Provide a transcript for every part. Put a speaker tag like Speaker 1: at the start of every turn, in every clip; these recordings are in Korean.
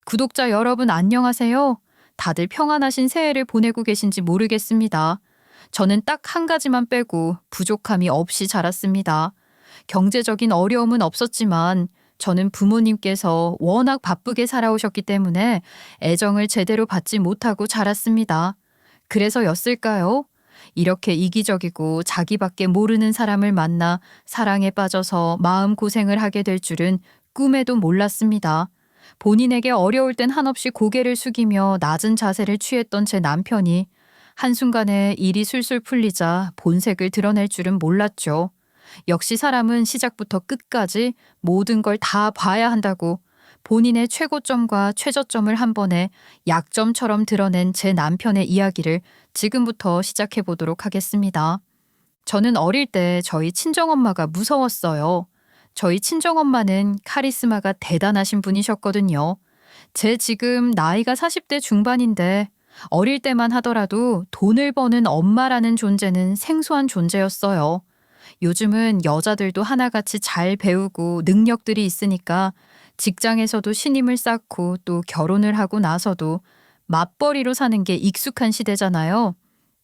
Speaker 1: 구독자 여러분 안녕하세요. 다들 평안하신 새해를 보내고 계신지 모르겠습니다. 저는 딱 한 가지만 빼고 부족함이 없이 자랐습니다. 경제적인 어려움은 없었지만 저는 부모님께서 워낙 바쁘게 살아오셨기 때문에 애정을 제대로 받지 못하고 자랐습니다. 그래서였을까요? 이렇게 이기적이고 자기밖에 모르는 사람을 만나 사랑에 빠져서 마음고생을 하게 될 줄은 꿈에도 몰랐습니다. 본인에게 어려울 땐 한없이 고개를 숙이며 낮은 자세를 취했던 제 남편이 한순간에 일이 술술 풀리자 본색을 드러낼 줄은 몰랐죠. 역시 사람은 시작부터 끝까지 모든 걸 다 봐야 한다고 본인의 최고점과 최저점을 한 번에 약점처럼 드러낸 제 남편의 이야기를 지금부터 시작해 보도록 하겠습니다. 저는 어릴 때 저희 친정엄마가 무서웠어요. 저희 친정엄마는 카리스마가 대단하신 분이셨거든요. 제 지금 나이가 40대 중반인데 어릴 때만 하더라도 돈을 버는 엄마라는 존재는 생소한 존재였어요. 요즘은 여자들도 하나같이 잘 배우고 능력들이 있으니까 직장에서도 신임을 쌓고 또 결혼을 하고 나서도 맞벌이로 사는 게 익숙한 시대잖아요.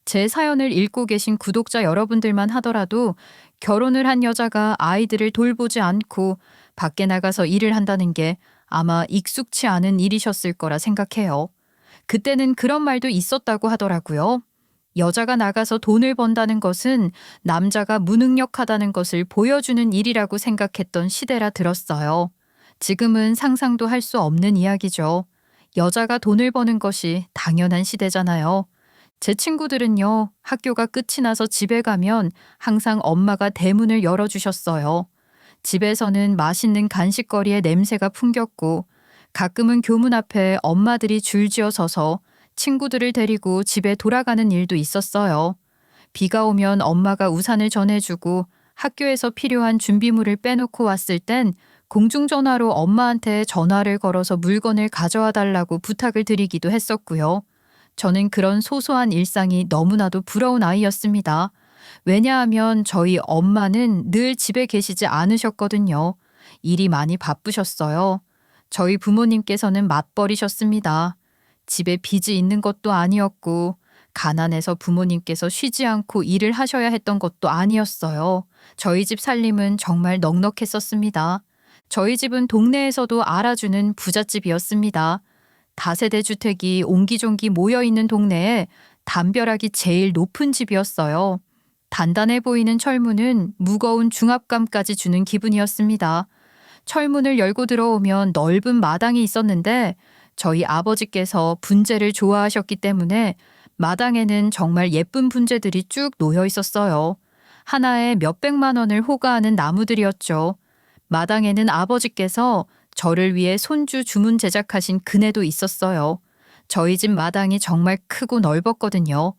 Speaker 1: 제 사연을 읽고 계신 구독자 여러분들만 하더라도 결혼을 한 여자가 아이들을 돌보지 않고 밖에 나가서 일을 한다는 게 아마 익숙치 않은 일이셨을 거라 생각해요. 그때는 그런 말도 있었다고 하더라고요. 여자가 나가서 돈을 번다는 것은 남자가 무능력하다는 것을 보여주는 일이라고 생각했던 시대라 들었어요. 지금은 상상도 할 수 없는 이야기죠. 여자가 돈을 버는 것이 당연한 시대잖아요. 제 친구들은요, 학교가 끝이 나서 집에 가면 항상 엄마가 대문을 열어주셨어요. 집에서는 맛있는 간식거리의 냄새가 풍겼고, 가끔은 교문 앞에 엄마들이 줄지어 서서 친구들을 데리고 집에 돌아가는 일도 있었어요. 비가 오면 엄마가 우산을 전해주고 학교에서 필요한 준비물을 빼놓고 왔을 땐 공중전화로 엄마한테 전화를 걸어서 물건을 가져와 달라고 부탁을 드리기도 했었고요. 저는 그런 소소한 일상이 너무나도 부러운 아이였습니다. 왜냐하면 저희 엄마는 늘 집에 계시지 않으셨거든요. 일이 많이 바쁘셨어요. 저희 부모님께서는 맞벌이셨습니다. 집에 빚이 있는 것도 아니었고 가난해서 부모님께서 쉬지 않고 일을 하셔야 했던 것도 아니었어요. 저희 집 살림은 정말 넉넉했었습니다. 저희 집은 동네에서도 알아주는 부잣집이었습니다. 다세대 주택이 옹기종기 모여있는 동네에 담벼락이 제일 높은 집이었어요. 단단해 보이는 철문은 무거운 중압감까지 주는 기분이었습니다. 철문을 열고 들어오면 넓은 마당이 있었는데 저희 아버지께서 분재를 좋아하셨기 때문에 마당에는 정말 예쁜 분재들이 쭉 놓여 있었어요. 하나에 몇백만 원을 호가하는 나무들이었죠. 마당에는 아버지께서 저를 위해 손주 주문 제작하신 그네도 있었어요. 저희 집 마당이 정말 크고 넓었거든요.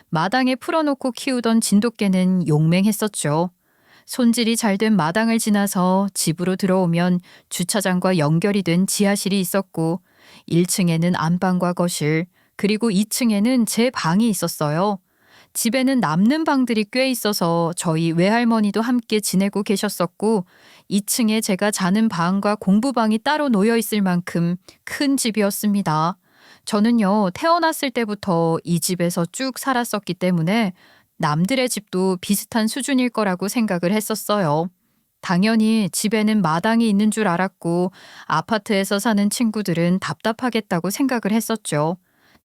Speaker 1: 마당에 풀어놓고 키우던 진돗개는 용맹했었죠. 손질이 잘 된 마당을 지나서 집으로 들어오면 주차장과 연결이 된 지하실이 있었고 1층에는 안방과 거실, 그리고 2층에는 제 방이 있었어요. 집에는 남는 방들이 꽤 있어서 저희 외할머니도 함께 지내고 계셨었고 2층에 제가 자는 방과 공부방이 따로 놓여 있을 만큼 큰 집이었습니다. 저는요, 태어났을 때부터 이 집에서 쭉 살았었기 때문에 남들의 집도 비슷한 수준일 거라고 생각을 했었어요. 당연히 집에는 마당이 있는 줄 알았고 아파트에서 사는 친구들은 답답하겠다고 생각을 했었죠.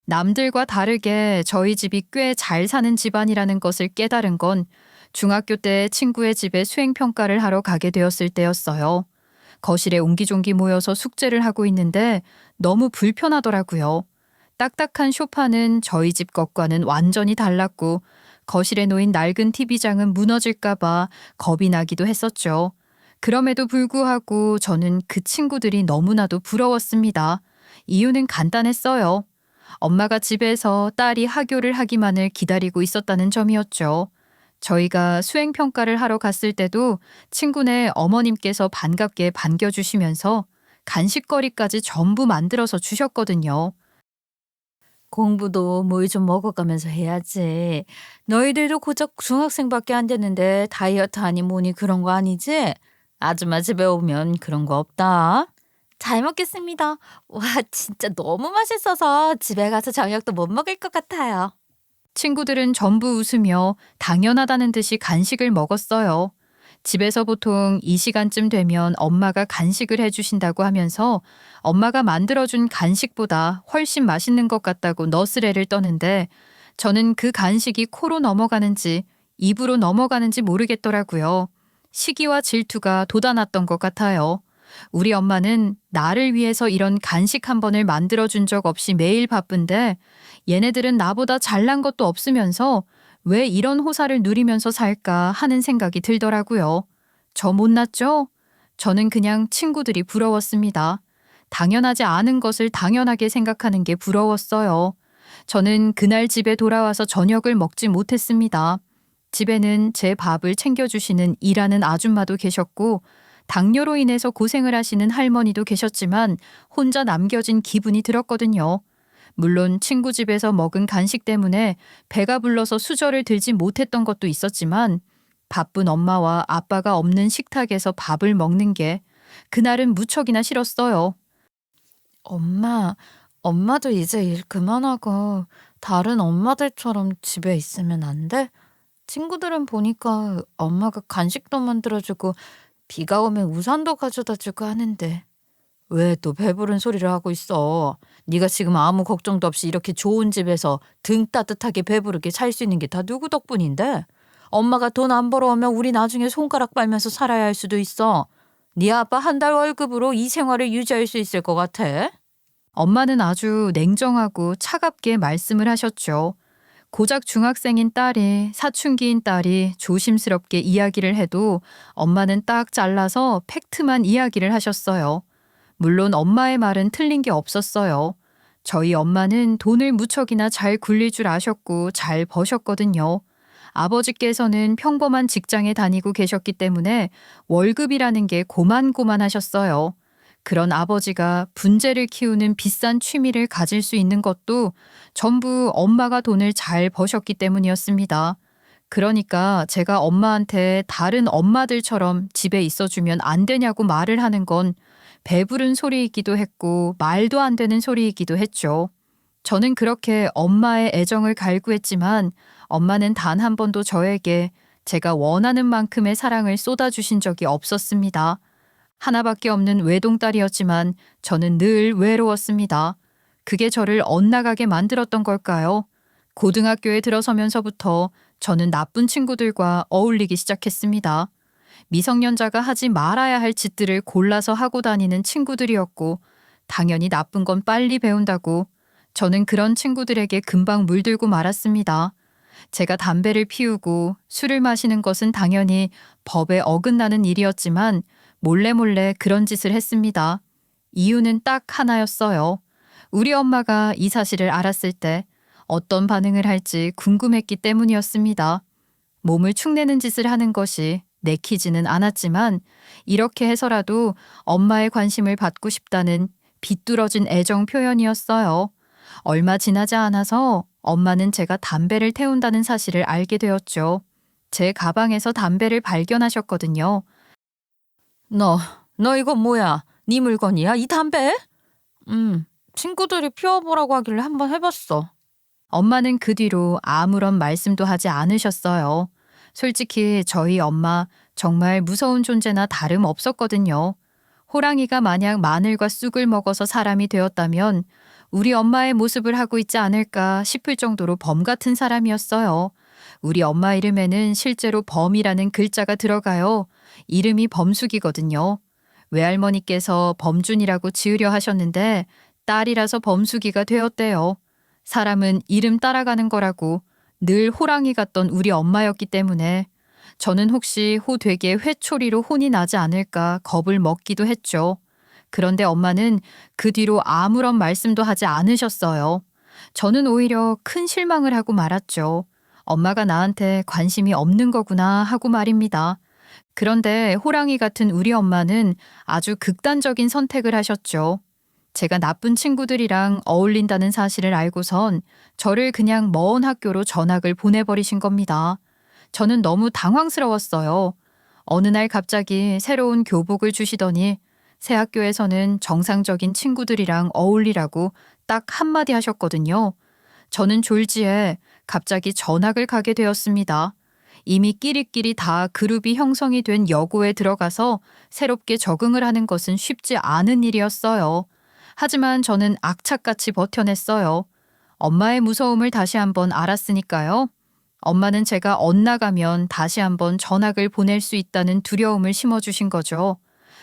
Speaker 1: 남들과 다르게 저희 집이 꽤 잘 사는 집안이라는 것을 깨달은 건 중학교 때 친구의 집에 수행평가를 하러 가게 되었을 때였어요. 거실에 옹기종기 모여서 숙제를 하고 있는데 너무 불편하더라고요. 딱딱한 소파는 저희 집 것과는 완전히 달랐고 거실에 놓인 낡은 TV장은 무너질까봐 겁이 나기도 했었죠. 그럼에도 불구하고 저는 그 친구들이 너무나도 부러웠습니다. 이유는 간단했어요. 엄마가 집에서 딸이 하교를 하기만을 기다리고 있었다는 점이었죠. 저희가 수행평가를 하러 갔을 때도 친구네 어머님께서 반갑게 반겨주시면서 간식거리까지 전부 만들어서 주셨거든요. 공부도 뭘 좀 먹어가면서 해야지. 너희들도 고작 중학생밖에 안 됐는데 다이어트 하니 뭐니 그런 거 아니지? 아줌마 집에 오면 그런 거 없다.
Speaker 2: 잘 먹겠습니다. 와, 진짜 너무 맛있어서 집에 가서 저녁도 못 먹을 것 같아요.
Speaker 1: 친구들은 전부 웃으며 당연하다는 듯이 간식을 먹었어요. 집에서 보통 이 시간쯤 되면 엄마가 간식을 해주신다고 하면서 엄마가 만들어준 간식보다 훨씬 맛있는 것 같다고 너스레를 떠는데 저는 그 간식이 코로 넘어가는지 입으로 넘어가는지 모르겠더라고요. 시기와 질투가 돋아났던 것 같아요. 우리 엄마는 나를 위해서 이런 간식 한 번을 만들어준 적 없이 매일 바쁜데 얘네들은 나보다 잘난 것도 없으면서 왜 이런 호사를 누리면서 살까 하는 생각이 들더라고요. 저 못났죠? 저는 그냥 친구들이 부러웠습니다. 당연하지 않은 것을 당연하게 생각하는 게 부러웠어요. 저는 그날 집에 돌아와서 저녁을 먹지 못했습니다. 집에는 제 밥을 챙겨주시는 일하는 아줌마도 계셨고 당뇨로 인해서 고생을 하시는 할머니도 계셨지만 혼자 남겨진 기분이 들었거든요. 물론 친구 집에서 먹은 간식 때문에 배가 불러서 수저를 들지 못했던 것도 있었지만 바쁜 엄마와 아빠가 없는 식탁에서 밥을 먹는 게 그날은 무척이나 싫었어요.
Speaker 2: 엄마도 이제 일 그만하고 다른 엄마들처럼 집에 있으면 안 돼? 친구들은 보니까 엄마가 간식도 만들어주고 비가 오면 우산도 가져다 주고 하는데 왜 또 배부른 소리를 하고 있어? 네가 지금 아무 걱정도 없이 이렇게 좋은 집에서 등 따뜻하게 배부르게 살 수 있는 게 다 누구 덕분인데? 엄마가 돈 안 벌어오면 우리 나중에 손가락 빨면서 살아야 할 수도 있어. 네 아빠 한 달 월급으로 이 생활을 유지할 수 있을 것 같아?
Speaker 1: 엄마는 아주 냉정하고 차갑게 말씀을 하셨죠. 고작 중학생인 딸이 사춘기인 딸이 조심스럽게 이야기를 해도 엄마는 딱 잘라서 팩트만 이야기를 하셨어요. 물론 엄마의 말은 틀린 게 없었어요. 저희 엄마는 돈을 무척이나 잘 굴릴 줄 아셨고 잘 버셨거든요. 아버지께서는 평범한 직장에 다니고 계셨기 때문에 월급이라는 게 고만고만하셨어요. 그런 아버지가 분재를 키우는 비싼 취미를 가질 수 있는 것도 전부 엄마가 돈을 잘 버셨기 때문이었습니다. 그러니까 제가 엄마한테 다른 엄마들처럼 집에 있어주면 안 되냐고 말을 하는 건 배부른 소리이기도 했고 말도 안 되는 소리이기도 했죠. 저는 그렇게 엄마의 애정을 갈구했지만 엄마는 단 한 번도 저에게 제가 원하는 만큼의 사랑을 쏟아주신 적이 없었습니다. 하나밖에 없는 외동딸이었지만 저는 늘 외로웠습니다. 그게 저를 엇나가게 만들었던 걸까요? 고등학교에 들어서면서부터 저는 나쁜 친구들과 어울리기 시작했습니다. 미성년자가 하지 말아야 할 짓들을 골라서 하고 다니는 친구들이었고 당연히 나쁜 건 빨리 배운다고 저는 그런 친구들에게 금방 물들고 말았습니다. 제가 담배를 피우고 술을 마시는 것은 당연히 법에 어긋나는 일이었지만 몰래 그런 짓을 했습니다. 이유는 딱 하나였어요. 우리 엄마가 이 사실을 알았을 때 어떤 반응을 할지 궁금했기 때문이었습니다. 몸을 축내는 짓을 하는 것이 내키지는 않았지만 이렇게 해서라도 엄마의 관심을 받고 싶다는 비뚤어진 애정 표현이었어요. 얼마 지나지 않아서 엄마는 제가 담배를 태운다는 사실을 알게 되었죠. 제 가방에서 담배를 발견하셨거든요.
Speaker 2: 너 이거 뭐야? 네 물건이야? 이 담배? 친구들이 피워보라고 하길래 한번 해봤어.
Speaker 1: 엄마는 그 뒤로 아무런 말씀도 하지 않으셨어요. 솔직히 저희 엄마 정말 무서운 존재나 다름없었거든요. 호랑이가 만약 마늘과 쑥을 먹어서 사람이 되었다면 우리 엄마의 모습을 하고 있지 않을까 싶을 정도로 범 같은 사람이었어요. 우리 엄마 이름에는 실제로 범이라는 글자가 들어가요. 이름이 범숙이거든요. 외할머니께서 범준이라고 지으려 하셨는데 딸이라서 범숙이가 되었대요. 사람은 이름 따라가는 거라고 늘 호랑이 같던 우리 엄마였기 때문에 저는 혹시 호되게 회초리로 혼이 나지 않을까 겁을 먹기도 했죠. 그런데 엄마는 그 뒤로 아무런 말씀도 하지 않으셨어요. 저는 오히려 큰 실망을 하고 말았죠. 엄마가 나한테 관심이 없는 거구나 하고 말입니다. 그런데 호랑이 같은 우리 엄마는 아주 극단적인 선택을 하셨죠. 제가 나쁜 친구들이랑 어울린다는 사실을 알고선 저를 그냥 먼 학교로 전학을 보내버리신 겁니다. 저는 너무 당황스러웠어요. 어느 날 갑자기 새로운 교복을 주시더니 새 학교에서는 정상적인 친구들이랑 어울리라고 딱 한마디 하셨거든요. 저는 졸지에 갑자기 전학을 가게 되었습니다. 이미 끼리끼리 다 그룹이 형성이 된 여고에 들어가서 새롭게 적응을 하는 것은 쉽지 않은 일이었어요. 하지만 저는 악착같이 버텨냈어요. 엄마의 무서움을 다시 한번 알았으니까요. 엄마는 제가 엇나가면 다시 한번 전학을 보낼 수 있다는 두려움을 심어주신 거죠.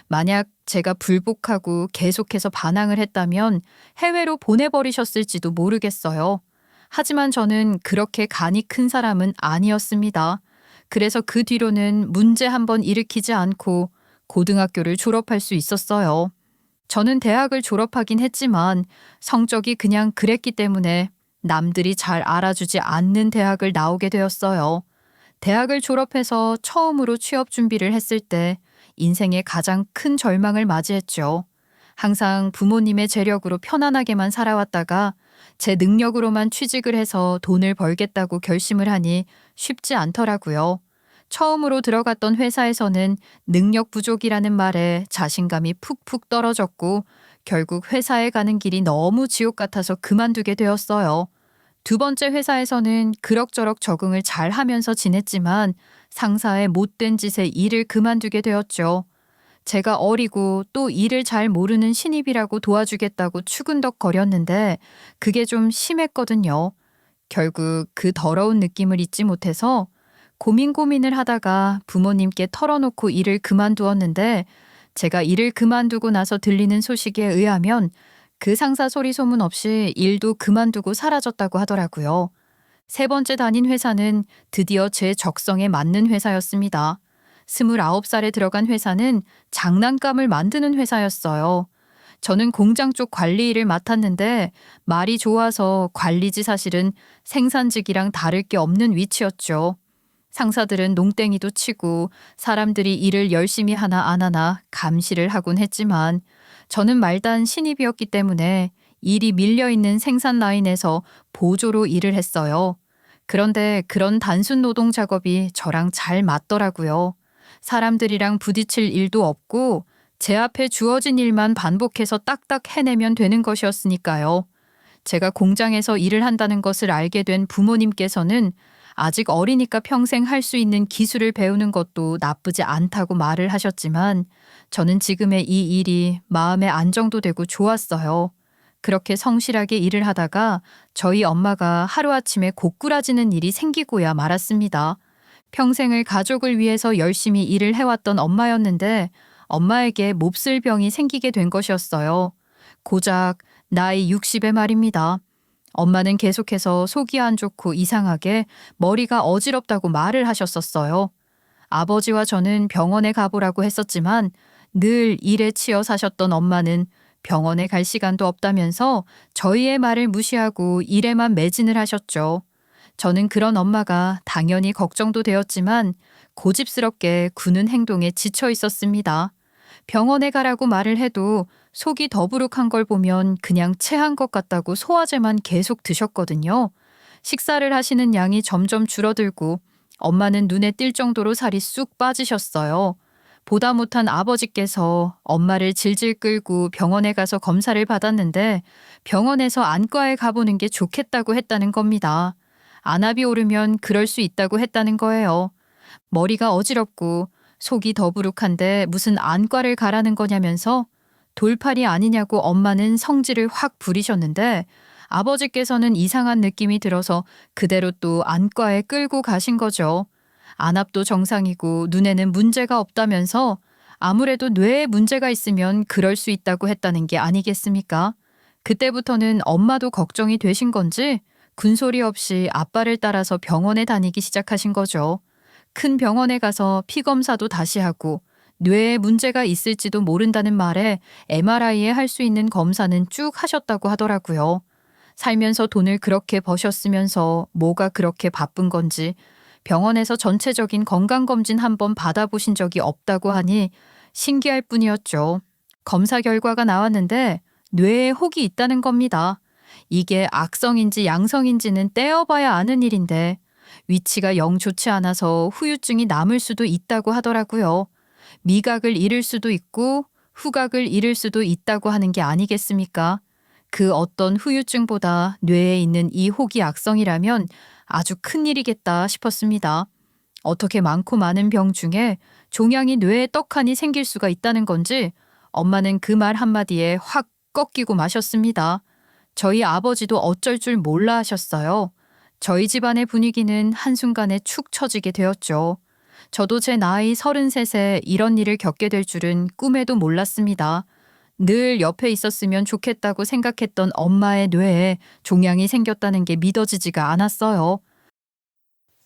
Speaker 1: 만약 제가 불복하고 계속해서 반항을 했다면 해외로 보내버리셨을지도 모르겠어요. 하지만 저는 그렇게 간이 큰 사람은 아니었습니다. 그래서 그 뒤로는 문제 한번 일으키지 않고 고등학교를 졸업할 수 있었어요. 저는 대학을 졸업하긴 했지만 성적이 그냥 그랬기 때문에 남들이 잘 알아주지 않는 대학을 나오게 되었어요. 대학을 졸업해서 처음으로 취업 준비를 했을 때 인생의 가장 큰 절망을 맞이했죠. 항상 부모님의 재력으로 편안하게만 살아왔다가 제 능력으로만 취직을 해서 돈을 벌겠다고 결심을 하니 쉽지 않더라고요. 처음으로 들어갔던 회사에서는 능력 부족이라는 말에 자신감이 푹푹 떨어졌고 결국 회사에 가는 길이 너무 지옥 같아서 그만두게 되었어요. 두 번째 회사에서는 그럭저럭 적응을 잘 하면서 지냈지만 상사의 못된 짓에 일을 그만두게 되었죠. 제가 어리고 또 일을 잘 모르는 신입이라고 도와주겠다고 추근덕거렸는데 그게 좀 심했거든요. 결국 그 더러운 느낌을 잊지 못해서 고민을 하다가 부모님께 털어놓고 일을 그만두었는데 제가 일을 그만두고 나서 들리는 소식에 의하면 그 상사 소리 소문 없이 일도 그만두고 사라졌다고 하더라고요. 세 번째 다닌 회사는 드디어 제 적성에 맞는 회사였습니다. 29살에 들어간 회사는 장난감을 만드는 회사였어요. 저는 공장 쪽 관리 일을 맡았는데 말이 좋아서 관리지 사실은 생산직이랑 다를 게 없는 위치였죠. 상사들은 농땡이도 치고 사람들이 일을 열심히 하나 안 하나 감시를 하곤 했지만 저는 말단 신입이었기 때문에 일이 밀려있는 생산 라인에서 보조로 일을 했어요. 그런데 그런 단순 노동 작업이 저랑 잘 맞더라고요. 사람들이랑 부딪힐 일도 없고 제 앞에 주어진 일만 반복해서 딱딱 해내면 되는 것이었으니까요. 제가 공장에서 일을 한다는 것을 알게 된 부모님께서는 아직 어리니까 평생 할 수 있는 기술을 배우는 것도 나쁘지 않다고 말을 하셨지만 저는 지금의 이 일이 마음의 안정도 되고 좋았어요. 그렇게 성실하게 일을 하다가 저희 엄마가 하루아침에 고꾸라지는 일이 생기고야 말았습니다. 평생을 가족을 위해서 열심히 일을 해왔던 엄마였는데 엄마에게 몹쓸 병이 생기게 된 것이었어요. 고작 나이 60에 말입니다. 엄마는 계속해서 속이 안 좋고 이상하게 머리가 어지럽다고 말을 하셨었어요. 아버지와 저는 병원에 가보라고 했었지만 늘 일에 치여 사셨던 엄마는 병원에 갈 시간도 없다면서 저희의 말을 무시하고 일에만 매진을 하셨죠. 저는 그런 엄마가 당연히 걱정도 되었지만 고집스럽게 구는 행동에 지쳐 있었습니다. 병원에 가라고 말을 해도 속이 더부룩한 걸 보면 그냥 체한 것 같다고 소화제만 계속 드셨거든요. 식사를 하시는 양이 점점 줄어들고 엄마는 눈에 띌 정도로 살이 쑥 빠지셨어요. 보다 못한 아버지께서 엄마를 질질 끌고 병원에 가서 검사를 받았는데 병원에서 안과에 가보는 게 좋겠다고 했다는 겁니다. 안압이 오르면 그럴 수 있다고 했다는 거예요. 머리가 어지럽고 속이 더부룩한데 무슨 안과를 가라는 거냐면서 돌팔이 아니냐고 엄마는 성질을 확 부리셨는데 아버지께서는 이상한 느낌이 들어서 그대로 또 안과에 끌고 가신 거죠. 안압도 정상이고 눈에는 문제가 없다면서 아무래도 뇌에 문제가 있으면 그럴 수 있다고 했다는 게 아니겠습니까? 그때부터는 엄마도 걱정이 되신 건지 군소리 없이 아빠를 따라서 병원에 다니기 시작하신 거죠. 큰 병원에 가서 피 검사도 다시 하고 뇌에 문제가 있을지도 모른다는 말에 MRI에 할 수 있는 검사는 쭉 하셨다고 하더라고요. 살면서 돈을 그렇게 버셨으면서 뭐가 그렇게 바쁜 건지 병원에서 전체적인 건강검진 한번 받아보신 적이 없다고 하니 신기할 뿐이었죠. 검사 결과가 나왔는데 뇌에 혹이 있다는 겁니다. 이게 악성인지 양성인지는 떼어봐야 아는 일인데 위치가 영 좋지 않아서 후유증이 남을 수도 있다고 하더라고요. 미각을 잃을 수도 있고 후각을 잃을 수도 있다고 하는 게 아니겠습니까? 그 어떤 후유증보다 뇌에 있는 이 호기 악성이라면 아주 큰일이겠다 싶었습니다. 어떻게 많고 많은 병 중에 종양이 뇌에 떡하니 생길 수가 있다는 건지 엄마는 그 말 한마디에 확 꺾이고 마셨습니다. 저희 아버지도 어쩔 줄 몰라 하셨어요. 저희 집안의 분위기는 한순간에 축 처지게 되었죠. 저도 제 나이 33에 이런 일을 겪게 될 줄은 꿈에도 몰랐습니다. 늘 옆에 있었으면 좋겠다고 생각했던 엄마의 뇌에 종양이 생겼다는 게 믿어지지가 않았어요.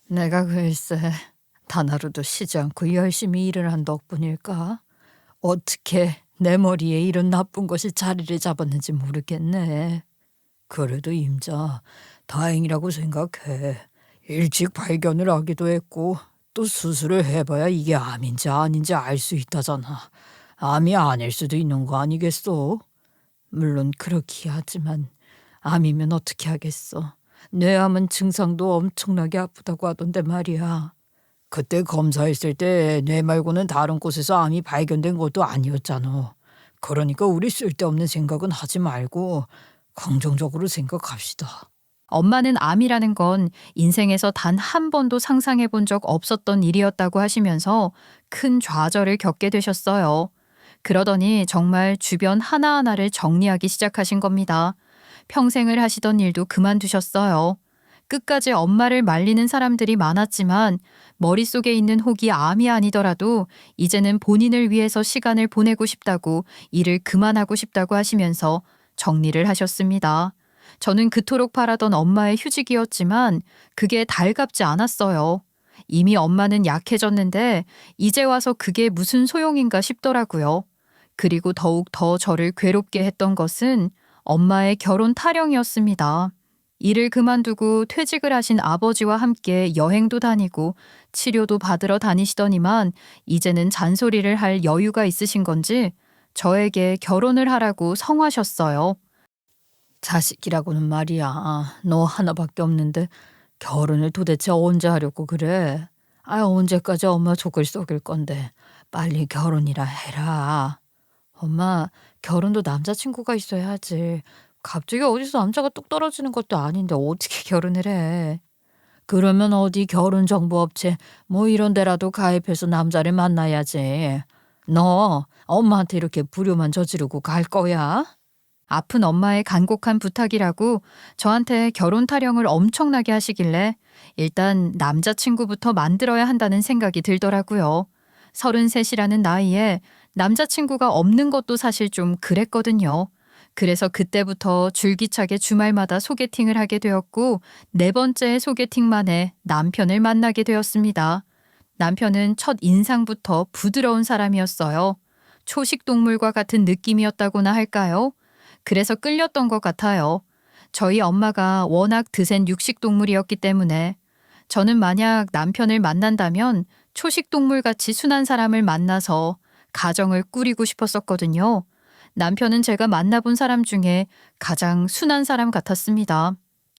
Speaker 2: 내가 글쎄 단 하루도 쉬지 않고 열심히 일을 한 덕분일까? 어떻게 내 머리에 이런 나쁜 것이 자리를 잡았는지 모르겠네. 그래도 임자, 다행이라고 생각해. 일찍 발견을 하기도 했고 또 수술을 해봐야 이게 암인지 아닌지 알 수 있다잖아. 암이 아닐 수도 있는 거 아니겠어? 물론 그렇긴 하지만 암이면 어떻게 하겠어. 뇌암은 증상도 엄청나게 아프다고 하던데 말이야. 그때 검사했을 때 뇌 말고는 다른 곳에서 암이 발견된 것도 아니었잖아. 그러니까 우리 쓸데없는 생각은 하지 말고 긍정적으로 생각합시다.
Speaker 1: 엄마는 암이라는 건 인생에서 단 한 번도 상상해 본 적 없었던 일이었다고 하시면서 큰 좌절을 겪게 되셨어요. 그러더니 정말 주변 하나하나를 정리하기 시작하신 겁니다. 평생을 하시던 일도 그만두셨어요. 끝까지 엄마를 말리는 사람들이 많았지만 머릿속에 있는 혹이 암이 아니더라도 이제는 본인을 위해서 시간을 보내고 싶다고 일을 그만하고 싶다고 하시면서 정리를 하셨습니다. 저는 그토록 바라던 엄마의 휴직이었지만 그게 달갑지 않았어요. 이미 엄마는 약해졌는데 이제 와서 그게 무슨 소용인가 싶더라고요. 그리고 더욱 더 저를 괴롭게 했던 것은 엄마의 결혼 타령이었습니다. 일을 그만두고 퇴직을 하신 아버지와 함께 여행도 다니고 치료도 받으러 다니시더니만 이제는 잔소리를 할 여유가 있으신 건지 저에게 결혼을 하라고 성하셨어요.
Speaker 2: 자식이라고는 말이야. 너 하나밖에 없는데 결혼을 도대체 언제 하려고 그래? 언제까지 엄마 족을 썩일 건데 빨리 결혼이라 해라. 엄마, 결혼도 남자친구가 있어야 하지. 갑자기 어디서 남자가 뚝 떨어지는 것도 아닌데 어떻게 결혼을 해? 그러면 어디 결혼정보업체 뭐 이런 데라도 가입해서 남자를 만나야지. 너 엄마한테 이렇게 불효만 저지르고 갈 거야?
Speaker 1: 아픈 엄마의 간곡한 부탁이라고 저한테 결혼 타령을 엄청나게 하시길래 일단 남자친구부터 만들어야 한다는 생각이 들더라고요. 33이라는 나이에 남자친구가 없는 것도 사실 좀 그랬거든요. 그래서 그때부터 줄기차게 주말마다 소개팅을 하게 되었고 4번째 소개팅 만에 남편을 만나게 되었습니다. 남편은 첫 인상부터 부드러운 사람이었어요. 초식 동물과 같은 느낌이었다고나 할까요? 그래서 끌렸던 것 같아요. 저희 엄마가 워낙 드센 육식 동물이었기 때문에 저는 만약 남편을 만난다면 초식 동물같이 순한 사람을 만나서 가정을 꾸리고 싶었었거든요. 남편은 제가 만나본 사람 중에 가장 순한 사람 같았습니다.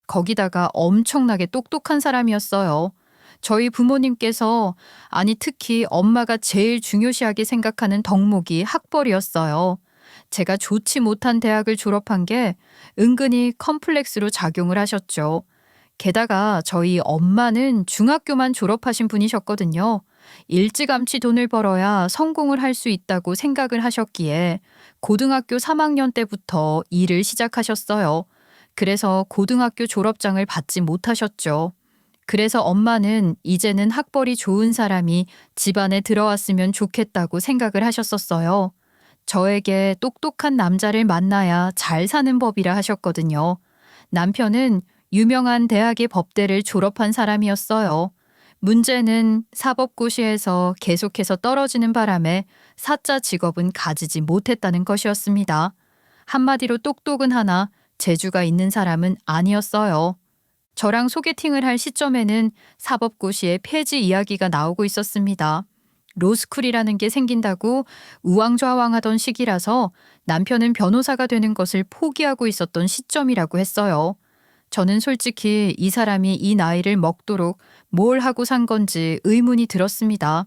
Speaker 1: 거기다가 엄청나게 똑똑한 사람이었어요. 저희 부모님께서, 아니 특히 엄마가 제일 중요시하게 생각하는 덕목이 학벌이었어요. 제가 좋지 못한 대학을 졸업한 게 은근히 컴플렉스로 작용을 하셨죠. 게다가 저희 엄마는 중학교만 졸업하신 분이셨거든요. 일찌감치 돈을 벌어야 성공을 할 수 있다고 생각을 하셨기에 고등학교 3학년 때부터 일을 시작하셨어요. 그래서 고등학교 졸업장을 받지 못하셨죠. 그래서 엄마는 이제는 학벌이 좋은 사람이 집안에 들어왔으면 좋겠다고 생각을 하셨었어요. 저에게 똑똑한 남자를 만나야 잘 사는 법이라 하셨거든요. 남편은 유명한 대학의 법대를 졸업한 사람이었어요. 문제는 사법고시에서 계속해서 떨어지는 바람에 사자 직업은 가지지 못했다는 것이었습니다. 한마디로 똑똑은 하나 재주가 있는 사람은 아니었어요. 저랑 소개팅을 할 시점에는 사법고시의 폐지 이야기가 나오고 있었습니다. 로스쿨이라는 게 생긴다고 우왕좌왕하던 시기라서 남편은 변호사가 되는 것을 포기하고 있었던 시점이라고 했어요. 저는 솔직히 이 사람이 이 나이를 먹도록 뭘 하고 산 건지 의문이 들었습니다.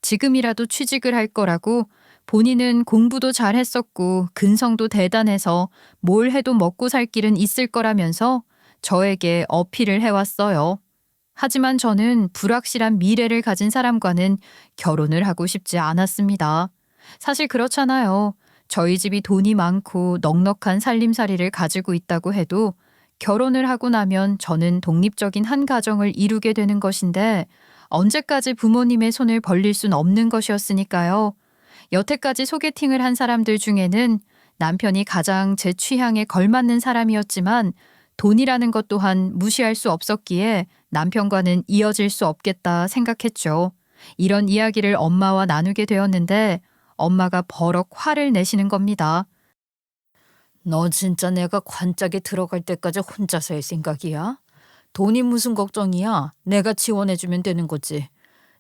Speaker 1: 지금이라도 취직을 할 거라고 본인은 공부도 잘했었고 근성도 대단해서 뭘 해도 먹고 살 길은 있을 거라면서 저에게 어필을 해왔어요. 하지만 저는 불확실한 미래를 가진 사람과는 결혼을 하고 싶지 않았습니다. 사실 그렇잖아요. 저희 집이 돈이 많고 넉넉한 살림살이를 가지고 있다고 해도 결혼을 하고 나면 저는 독립적인 한 가정을 이루게 되는 것인데 언제까지 부모님의 손을 벌릴 순 없는 것이었으니까요. 여태까지 소개팅을 한 사람들 중에는 남편이 가장 제 취향에 걸맞는 사람이었지만 돈이라는 것 또한 무시할 수 없었기에 남편과는 이어질 수 없겠다 생각했죠. 이런 이야기를 엄마와 나누게 되었는데 엄마가 버럭 화를 내시는 겁니다.
Speaker 2: 너 진짜 내가 관짝에 들어갈 때까지 혼자서 할 생각이야? 돈이 무슨 걱정이야? 내가 지원해주면 되는 거지.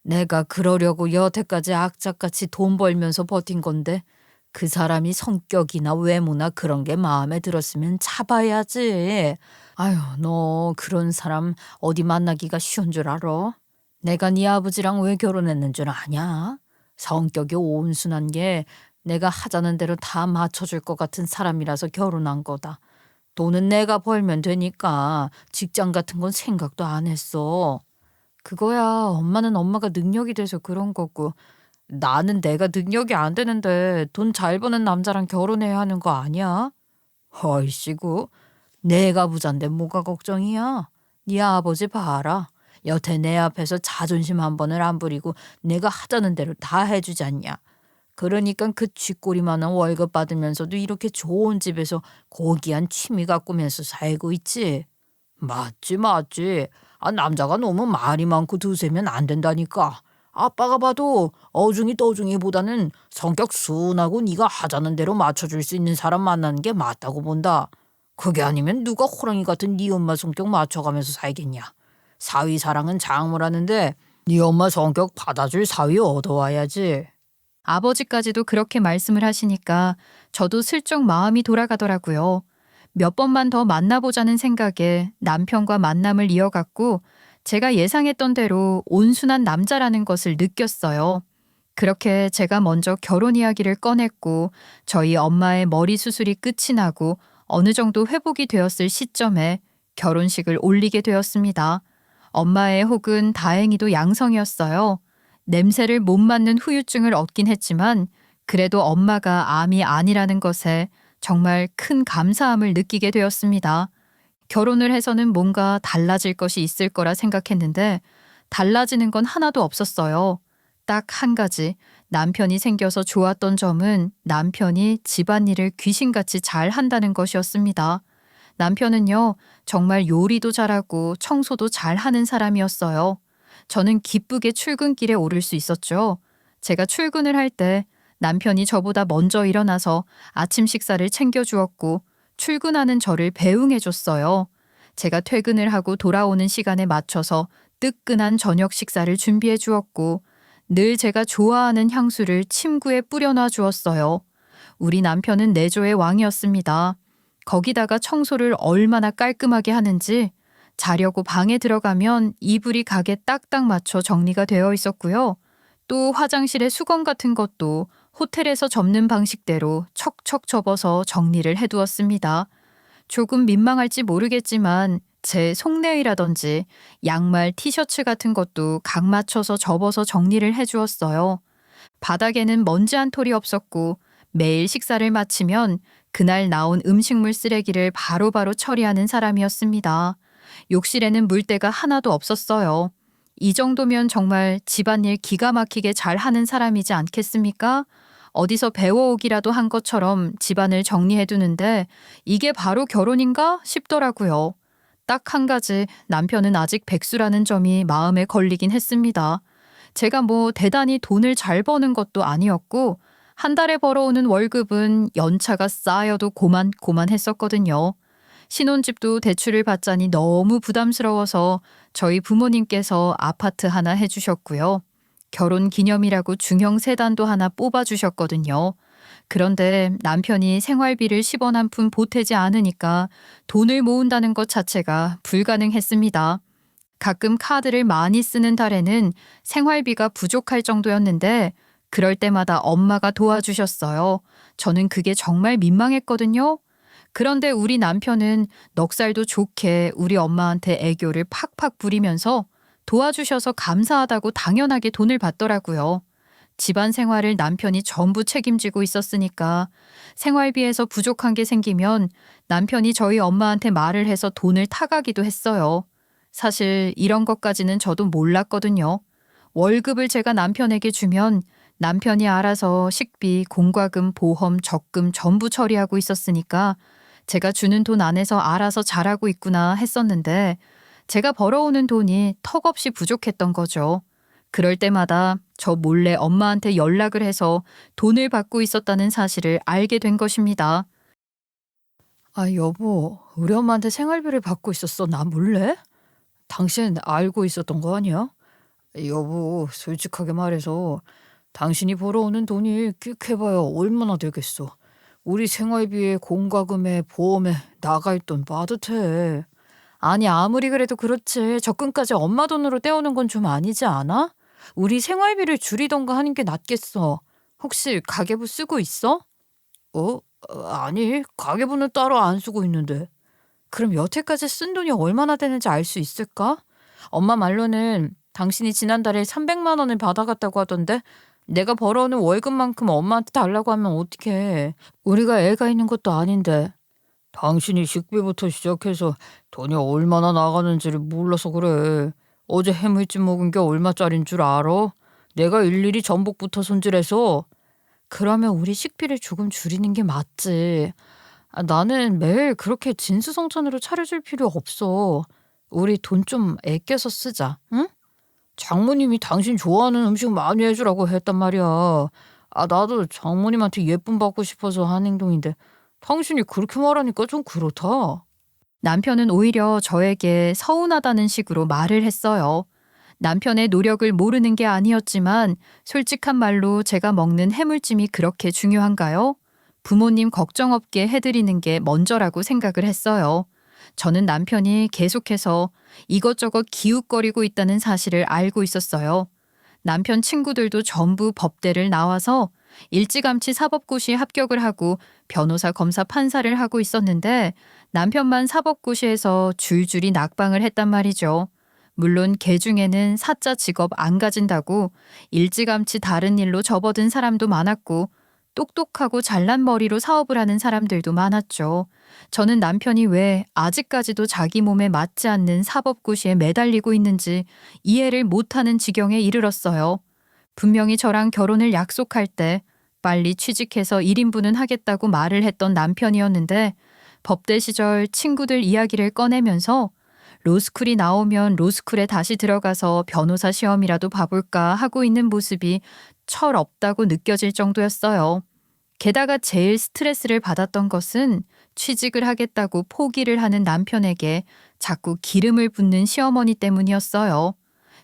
Speaker 2: 내가 그러려고 여태까지 악착같이 돈 벌면서 버틴 건데 그 사람이 성격이나 외모나 그런 게 마음에 들었으면 잡아야지. 아유, 너 그런 사람 어디 만나기가 쉬운 줄 알아? 내가 네 아버지랑 왜 결혼했는 줄 아냐? 성격이 온순한 게 내가 하자는 대로 다 맞춰줄 것 같은 사람이라서 결혼한 거다. 돈은 내가 벌면 되니까 직장 같은 건 생각도 안 했어. 그거야 엄마는 엄마가 능력이 돼서 그런 거고 나는 내가 능력이 안 되는데 돈 잘 버는 남자랑 결혼해야 하는 거 아니야? 헐씨구 내가 부잔데 뭐가 걱정이야? 네 아버지 봐라. 여태 내 앞에서 자존심 한 번을 안 부리고 내가 하자는 대로 다 해주지 않냐. 그러니까 그 쥐꼬리만한 월급 받으면서도 이렇게 좋은 집에서 고귀한 취미 가꾸면서 살고 있지. 맞지 맞지. 아, 남자가 너무 말이 많고 두세면 안 된다니까. 아빠가 봐도 어중이 떠중이보다는 성격 순하고 네가 하자는 대로 맞춰줄 수 있는 사람 만나는 게 맞다고 본다. 그게 아니면 누가 호랑이 같은 네 엄마 성격 맞춰가면서 살겠냐. 사위 사랑은 장모라는데 네 엄마 성격 받아줄 사위 얻어와야지.
Speaker 1: 아버지까지도 그렇게 말씀을 하시니까 저도 슬쩍 마음이 돌아가더라고요. 몇 번만 더 만나보자는 생각에 남편과 만남을 이어갔고 제가 예상했던 대로 온순한 남자라는 것을 느꼈어요. 그렇게 제가 먼저 결혼 이야기를 꺼냈고 저희 엄마의 머리 수술이 끝이 나고 어느 정도 회복이 되었을 시점에 결혼식을 올리게 되었습니다. 엄마의 혹은 다행히도 양성이었어요. 냄새를 못 맡는 후유증을 얻긴 했지만 그래도 엄마가 암이 아니라는 것에 정말 큰 감사함을 느끼게 되었습니다. 결혼을 해서는 뭔가 달라질 것이 있을 거라 생각했는데 달라지는 건 하나도 없었어요. 딱 한 가지 남편이 생겨서 좋았던 점은 남편이 집안일을 귀신같이 잘 한다는 것이었습니다. 남편은요, 정말 요리도 잘하고 청소도 잘 하는 사람이었어요. 저는 기쁘게 출근길에 오를 수 있었죠. 제가 출근을 할 때 남편이 저보다 먼저 일어나서 아침 식사를 챙겨주었고 출근하는 저를 배웅해줬어요. 제가 퇴근을 하고 돌아오는 시간에 맞춰서 뜨끈한 저녁 식사를 준비해 주었고 늘 제가 좋아하는 향수를 침구에 뿌려놔 주었어요. 우리 남편은 내조의 왕이었습니다. 거기다가 청소를 얼마나 깔끔하게 하는지 자려고 방에 들어가면 이불이 각에 딱딱 맞춰 정리가 되어 있었고요. 또 화장실의 수건 같은 것도 호텔에서 접는 방식대로 척척 접어서 정리를 해두었습니다. 조금 민망할지 모르겠지만 제 속내의라든지 양말, 티셔츠 같은 것도 각 맞춰서 접어서 정리를 해주었어요. 바닥에는 먼지 한 톨이 없었고 매일 식사를 마치면 그날 나온 음식물 쓰레기를 바로바로 처리하는 사람이었습니다. 욕실에는 물때가 하나도 없었어요. 이 정도면 정말 집안일 기가 막히게 잘하는 사람이지 않겠습니까? 어디서 배워오기라도 한 것처럼 집안을 정리해두는데 이게 바로 결혼인가 싶더라고요. 딱 한 가지 남편은 아직 백수라는 점이 마음에 걸리긴 했습니다. 제가 뭐 대단히 돈을 잘 버는 것도 아니었고 한 달에 벌어오는 월급은 연차가 쌓여도 고만고만했었거든요. 신혼집도 대출을 받자니 너무 부담스러워서 저희 부모님께서 아파트 하나 해주셨고요. 결혼 기념이라고 중형 세단도 하나 뽑아주셨거든요. 그런데 남편이 생활비를 10원 한 푼 보태지 않으니까 돈을 모은다는 것 자체가 불가능했습니다. 가끔 카드를 많이 쓰는 달에는 생활비가 부족할 정도였는데 그럴 때마다 엄마가 도와주셨어요. 저는 그게 정말 민망했거든요. 그런데 우리 남편은 넉살도 좋게 우리 엄마한테 애교를 팍팍 부리면서 도와주셔서 감사하다고 당연하게 돈을 받더라고요. 집안 생활을 남편이 전부 책임지고 있었으니까 생활비에서 부족한 게 생기면 남편이 저희 엄마한테 말을 해서 돈을 타가기도 했어요. 사실 이런 것까지는 저도 몰랐거든요. 월급을 제가 남편에게 주면 남편이 알아서 식비, 공과금, 보험, 적금 전부 처리하고 있었으니까 제가 주는 돈 안에서 알아서 잘하고 있구나 했었는데 제가 벌어오는 돈이 턱없이 부족했던 거죠. 그럴 때마다 저 몰래 엄마한테 연락을 해서 돈을 받고 있었다는 사실을 알게 된 것입니다.
Speaker 2: 아, 여보, 우리 엄마한테 생활비를 받고 있었어. 나 몰래? 당신 알고 있었던 거 아니야? 여보, 솔직하게 말해서 당신이 벌어오는 돈이 꽤 해봐야 얼마나 되겠어. 우리 생활비에 공과금에 보험에 나갈 돈 빠듯해. 아니, 아무리 그래도 그렇지. 적금까지 엄마 돈으로 떼오는 건 좀 아니지 않아? 우리 생활비를 줄이던가 하는 게 낫겠어. 혹시 가계부 쓰고 있어? 아니, 가계부는 따로 안 쓰고 있는데. 그럼 여태까지 쓴 돈이 얼마나 되는지 알 수 있을까? 엄마 말로는 당신이 지난달에 300만 원을 받아갔다고 하던데 내가 벌어오는 월급만큼 엄마한테 달라고 하면 어떡해. 우리가 애가 있는 것도 아닌데. 당신이 식비부터 시작해서 돈이 얼마나 나가는지를 몰라서 그래. 어제 해물찜 먹은 게 얼마짜린 줄 알아? 내가 일일이 전복부터 손질해서. 그러면 우리 식비를 조금 줄이는 게 맞지. 나는 매일 그렇게 진수성찬으로 차려줄 필요 없어. 우리 돈 좀 아껴서 쓰자, 응? 장모님이 당신 좋아하는 음식 많이 해주라고 했단 말이야. 나도 장모님한테 예쁨 받고 싶어서 한 행동인데 당신이 그렇게 말하니까 좀 그렇다.
Speaker 1: 남편은 오히려 저에게 서운하다는 식으로 말을 했어요. 남편의 노력을 모르는 게 아니었지만 솔직한 말로 제가 먹는 해물찜이 그렇게 중요한가요? 부모님 걱정 없게 해드리는 게 먼저라고 생각을 했어요. 저는 남편이 계속해서 이것저것 기웃거리고 있다는 사실을 알고 있었어요. 남편 친구들도 전부 법대를 나와서 일찌감치 사법고시에 합격을 하고 변호사, 검사, 판사를 하고 있었는데 남편만 사법고시에서 줄줄이 낙방을 했단 말이죠. 물론 개 중에는 사자 직업 안 가진다고 일찌감치 다른 일로 접어든 사람도 많았고 똑똑하고 잘난 머리로 사업을 하는 사람들도 많았죠. 저는 남편이 왜 아직까지도 자기 몸에 맞지 않는 사법고시에 매달리고 있는지 이해를 못하는 지경에 이르렀어요. 분명히 저랑 결혼을 약속할 때 빨리 취직해서 1인분은 하겠다고 말을 했던 남편이었는데 법대 시절 친구들 이야기를 꺼내면서 로스쿨이 나오면 로스쿨에 다시 들어가서 변호사 시험이라도 봐볼까 하고 있는 모습이 철없다고 느껴질 정도였어요. 게다가 제일 스트레스를 받았던 것은 취직을 하겠다고 포기를 하는 남편에게 자꾸 기름을 붓는 시어머니 때문이었어요.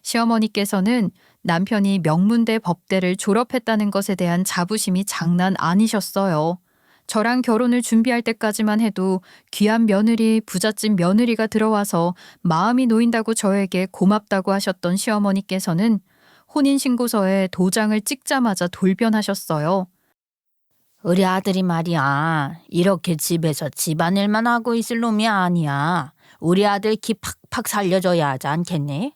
Speaker 1: 시어머니께서는 남편이 명문대 법대를 졸업했다는 것에 대한 자부심이 장난 아니셨어요. 저랑 결혼을 준비할 때까지만 해도 귀한 며느리, 부잣집 며느리가 들어와서 마음이 놓인다고 저에게 고맙다고 하셨던 시어머니께서는 혼인신고서에 도장을 찍자마자 돌변하셨어요.
Speaker 2: 우리 아들이 말이야. 이렇게 집에서 집안일만 하고 있을 놈이 아니야. 우리 아들 기 팍팍 살려줘야 하지 않겠니?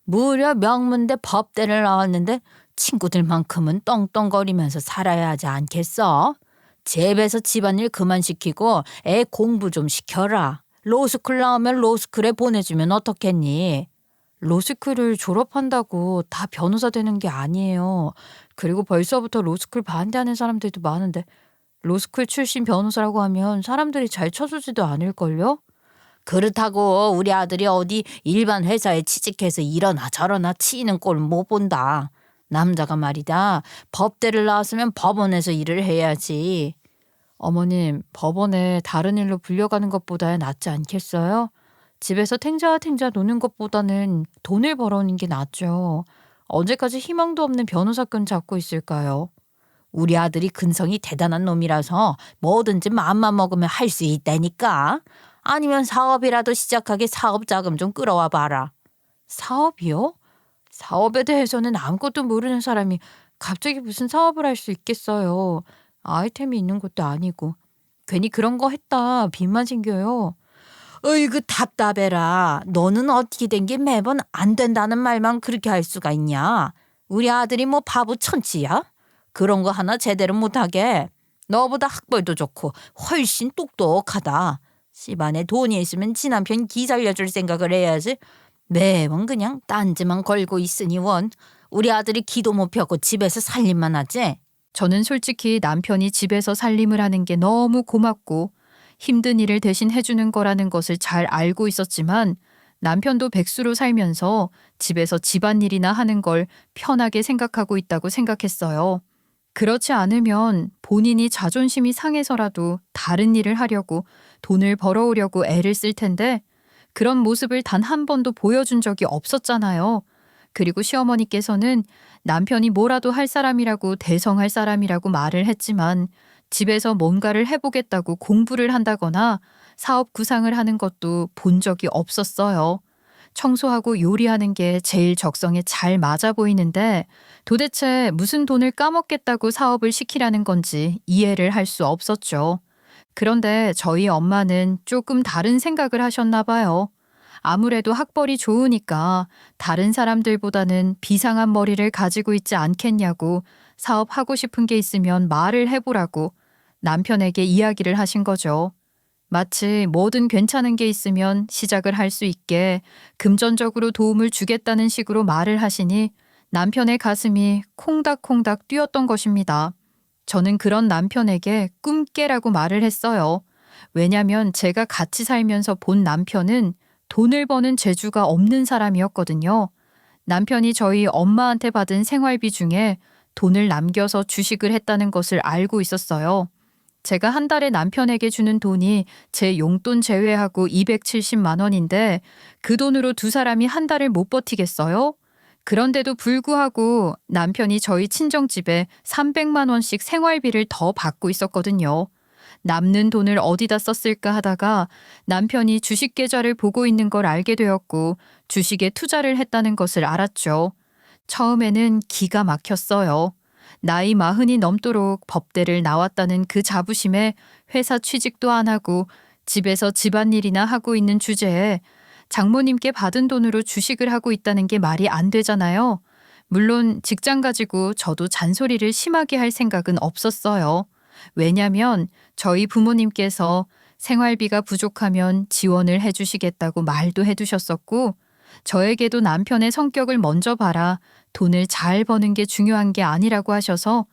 Speaker 2: 무려 명문대 법대를 나왔는데 친구들만큼은 떵떵거리면서 살아야 하지 않겠어? 집에서 집안일 그만 시키고 애 공부 좀 시켜라. 로스쿨 나오면 로스쿨에 보내주면 어떻겠니? 로스쿨을 졸업한다고 다 변호사 되는 게 아니에요. 그리고 벌써부터 로스쿨 반대하는 사람들도 많은데 로스쿨 출신 변호사라고 하면 사람들이 잘 쳐주지도 않을걸요? 그렇다고 우리 아들이 어디 일반 회사에 취직해서 이러나 저러나 치이는 꼴 못 본다. 남자가 말이다. 법대를 나왔으면 법원에서 일을 해야지. 어머님, 법원에 다른 일로 불려가는 것보다 낫지 않겠어요? 집에서 탱자탱자 노는 것보다는 돈을 벌어오는 게 낫죠. 언제까지 희망도 없는 변호사끈 잡고 있을까요? 우리 아들이 근성이 대단한 놈이라서 뭐든지 마음만 먹으면 할 수 있다니까. 아니면 사업이라도 시작하게 사업 자금 좀 끌어와 봐라. 사업이요? 사업에 대해서는 아무것도 모르는 사람이 갑자기 무슨 사업을 할 수 있겠어요. 아이템이 있는 것도 아니고. 괜히 그런 거 했다 빚만 생겨요. 어이구 답답해라. 너는 어떻게 된 게 매번 안 된다는 말만 그렇게 할 수가 있냐. 우리 아들이 뭐 바보 천치야? 그런 거 하나 제대로 못하게. 너보다 학벌도 좋고 훨씬 똑똑하다. 집안에 돈이 있으면 지 남편 기 살려줄 생각을 해야지. 매번 그냥 딴지만 걸고 있으니 원. 우리 아들이 기도 못 펴고 집에서 살림만 하지.
Speaker 1: 저는 솔직히 남편이 집에서 살림을 하는 게 너무 고맙고 힘든 일을 대신 해주는 거라는 것을 잘 알고 있었지만 남편도 백수로 살면서 집에서 집안일이나 하는 걸 편하게 생각하고 있다고 생각했어요. 그렇지 않으면 본인이 자존심이 상해서라도 다른 일을 하려고 돈을 벌어오려고 애를 쓸 텐데 그런 모습을 단 한 번도 보여준 적이 없었잖아요. 그리고 시어머니께서는 남편이 뭐라도 할 사람이라고 대성할 사람이라고 말을 했지만 집에서 뭔가를 해보겠다고 공부를 한다거나 사업 구상을 하는 것도 본 적이 없었어요. 청소하고 요리하는 게 제일 적성에 잘 맞아 보이는데 도대체 무슨 돈을 까먹겠다고 사업을 시키라는 건지 이해를 할 수 없었죠. 그런데 저희 엄마는 조금 다른 생각을 하셨나 봐요. 아무래도 학벌이 좋으니까 다른 사람들보다는 비상한 머리를 가지고 있지 않겠냐고 사업하고 싶은 게 있으면 말을 해보라고 남편에게 이야기를 하신 거죠. 마치 뭐든 괜찮은 게 있으면 시작을 할 수 있게 금전적으로 도움을 주겠다는 식으로 말을 하시니 남편의 가슴이 콩닥콩닥 뛰었던 것입니다. 저는 그런 남편에게 꿈 깨라고 말을 했어요. 왜냐면 제가 같이 살면서 본 남편은 돈을 버는 재주가 없는 사람이었거든요. 남편이 저희 엄마한테 받은 생활비 중에 돈을 남겨서 주식을 했다는 것을 알고 있었어요. 제가 한 달에 남편에게 주는 돈이 제 용돈 제외하고 270만 원인데 그 돈으로 두 사람이 한 달을 못 버티겠어요? 그런데도 불구하고 남편이 저희 친정집에 300만 원씩 생활비를 더 받고 있었거든요. 남는 돈을 어디다 썼을까 하다가 남편이 주식 계좌를 보고 있는 걸 알게 되었고 주식에 투자를 했다는 것을 알았죠. 처음에는 기가 막혔어요. 나이 40이 넘도록 법대를 나왔다는 그 자부심에 회사 취직도 안 하고 집에서 집안일이나 하고 있는 주제에 장모님께 받은 돈으로 주식을 하고 있다는 게 말이 안 되잖아요. 물론 직장 가지고 저도 잔소리를 심하게 할 생각은 없었어요. 왜냐면 저희 부모님께서 생활비가 부족하면 지원을 해주시겠다고 말도 해두셨었고 저에게도 남편의 성격을 먼저 봐라. 돈을 잘 버는 게 중요한 게 아니라고 하셔서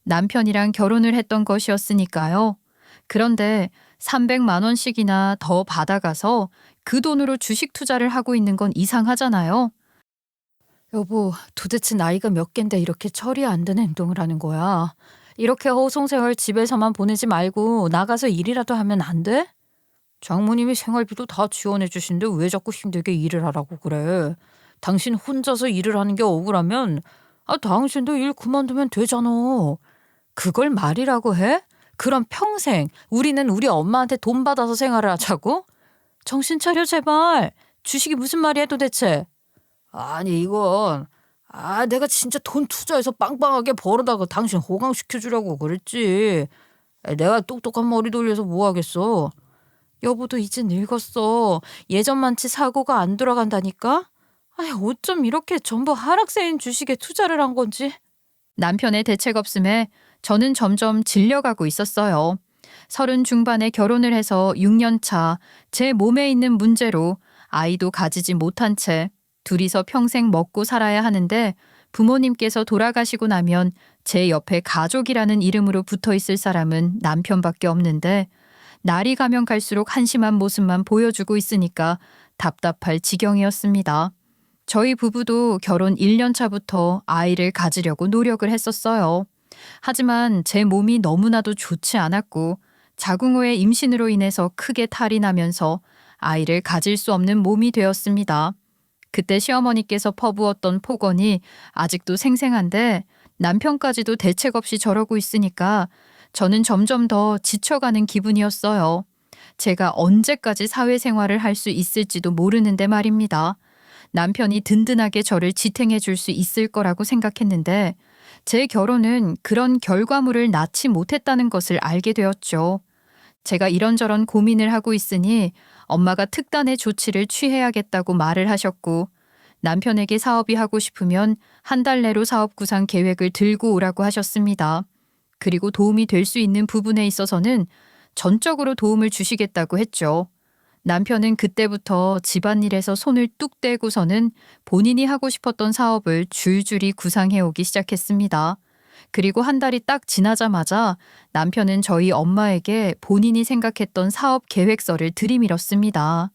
Speaker 1: 남편이랑 결혼을 했던 것이었으니까요. 그런데 300만 원씩이나 더 받아가서 그 돈으로 주식 투자를 하고 있는 건 이상하잖아요.
Speaker 2: 여보, 도대체 나이가 몇 갠데 이렇게 철이 안 드는 행동을 하는 거야? 이렇게 허송세월 집에서만 보내지 말고 나가서 일이라도 하면 안 돼? 장모님이 생활비도 다 지원해 주신데 왜 자꾸 힘들게 일을 하라고 그래? 당신 혼자서 일을 하는 게 억울하면 당신도 일 그만두면 되잖아. 그걸 말이라고 해? 그럼 평생 우리는 우리 엄마한테 돈 받아서 생활을 하자고? 정신 차려 제발. 주식이 무슨 말이야 도대체? 아니 이건 내가 진짜 돈 투자해서 빵빵하게 벌어다가 당신 호강시켜주려고 그랬지. 내가 똑똑한 머리 돌려서 뭐 하겠어. 여보도 이제 늙었어. 예전만치 사고가 안 돌아간다니까? 어쩜 이렇게 전부 하락세인 주식에 투자를 한 건지.
Speaker 1: 남편의 대책 없음에 저는 점점 질려가고 있었어요. 30 중반에 결혼을 해서 6년 차 제 몸에 있는 문제로 아이도 가지지 못한 채 둘이서 평생 먹고 살아야 하는데 부모님께서 돌아가시고 나면 제 옆에 가족이라는 이름으로 붙어 있을 사람은 남편밖에 없는데 날이 가면 갈수록 한심한 모습만 보여주고 있으니까 답답할 지경이었습니다. 저희 부부도 결혼 1년 차부터 아이를 가지려고 노력을 했었어요. 하지만 제 몸이 너무나도 좋지 않았고 자궁 후의 임신으로 인해서 크게 탈이 나면서 아이를 가질 수 없는 몸이 되었습니다. 그때 시어머니께서 퍼부었던 폭언이 아직도 생생한데 남편까지도 대책 없이 저러고 있으니까 저는 점점 더 지쳐가는 기분이었어요. 제가 언제까지 사회생활을 할 수 있을지도 모르는데 말입니다. 남편이 든든하게 저를 지탱해 줄 수 있을 거라고 생각했는데 제 결혼은 그런 결과물을 낳지 못했다는 것을 알게 되었죠. 제가 이런저런 고민을 하고 있으니 엄마가 특단의 조치를 취해야겠다고 말을 하셨고, 남편에게 사업이 하고 싶으면 한 달 내로 사업 구상 계획을 들고 오라고 하셨습니다. 그리고 도움이 될 수 있는 부분에 있어서는 전적으로 도움을 주시겠다고 했죠. 남편은 그때부터 집안일에서 손을 뚝 떼고서는 본인이 하고 싶었던 사업을 줄줄이 구상해 오기 시작했습니다. 그리고 한 달이 딱 지나자마자 남편은 저희 엄마에게 본인이 생각했던 사업 계획서를 들이밀었습니다.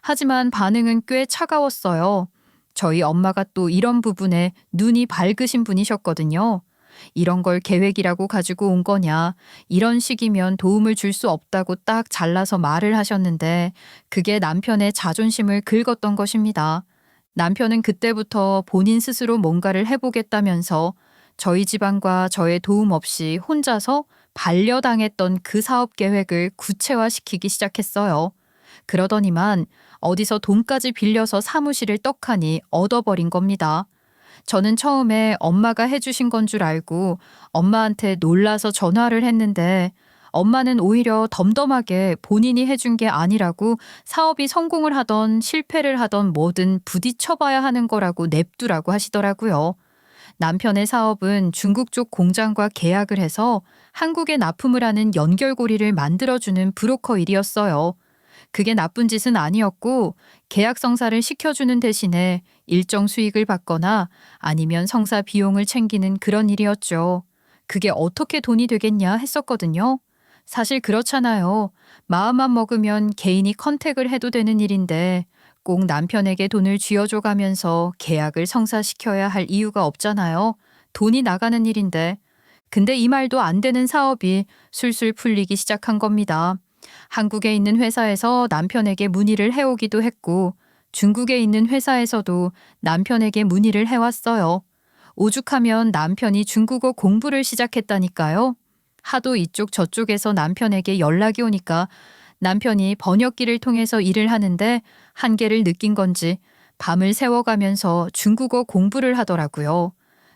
Speaker 1: 하지만 반응은 꽤 차가웠어요. 저희 엄마가 또 이런 부분에 눈이 밝으신 분이셨거든요. 이런 걸 계획이라고 가지고 온 거냐, 이런 식이면 도움을 줄 수 없다고 딱 잘라서 말을 하셨는데 그게 남편의 자존심을 긁었던 것입니다. 남편은 그때부터 본인 스스로 뭔가를 해보겠다면서 저희 집안과 저의 도움 없이 혼자서 반려당했던 그 사업 계획을 구체화시키기 시작했어요. 그러더니만 어디서 돈까지 빌려서 사무실을 떡하니 얻어버린 겁니다. 저는 처음에 엄마가 해주신 건 줄 알고 엄마한테 놀라서 전화를 했는데 엄마는 오히려 덤덤하게 본인이 해준 게 아니라고 사업이 성공을 하던 실패를 하던 뭐든 부딪혀봐야 하는 거라고 냅두라고 하시더라고요. 남편의 사업은 중국 쪽 공장과 계약을 해서 한국에 납품을 하는 연결고리를 만들어주는 브로커 일이었어요. 그게 나쁜 짓은 아니었고 계약 성사를 시켜주는 대신에 일정 수익을 받거나 아니면 성사 비용을 챙기는 그런 일이었죠. 그게 어떻게 돈이 되겠냐 했었거든요. 사실 그렇잖아요. 마음만 먹으면 개인이 컨택을 해도 되는 일인데 꼭 남편에게 돈을 쥐어줘 가면서 계약을 성사시켜야 할 이유가 없잖아요. 돈이 나가는 일인데. 근데 이 말도 안 되는 사업이 술술 풀리기 시작한 겁니다. 한국에 있는 회사에서 남편에게 문의를 해오기도 했고 중국에 있는 회사에서도 남편에게 문의를 해왔어요. 오죽하면 남편이 중국어 공부를 시작했다니까요. 하도 이쪽 저쪽에서 남편에게 연락이 오니까 남편이 번역기를 통해서 일을 하는데 한계를 느낀 건지 밤을 새워가면서 중국어 공부를 하더라고요.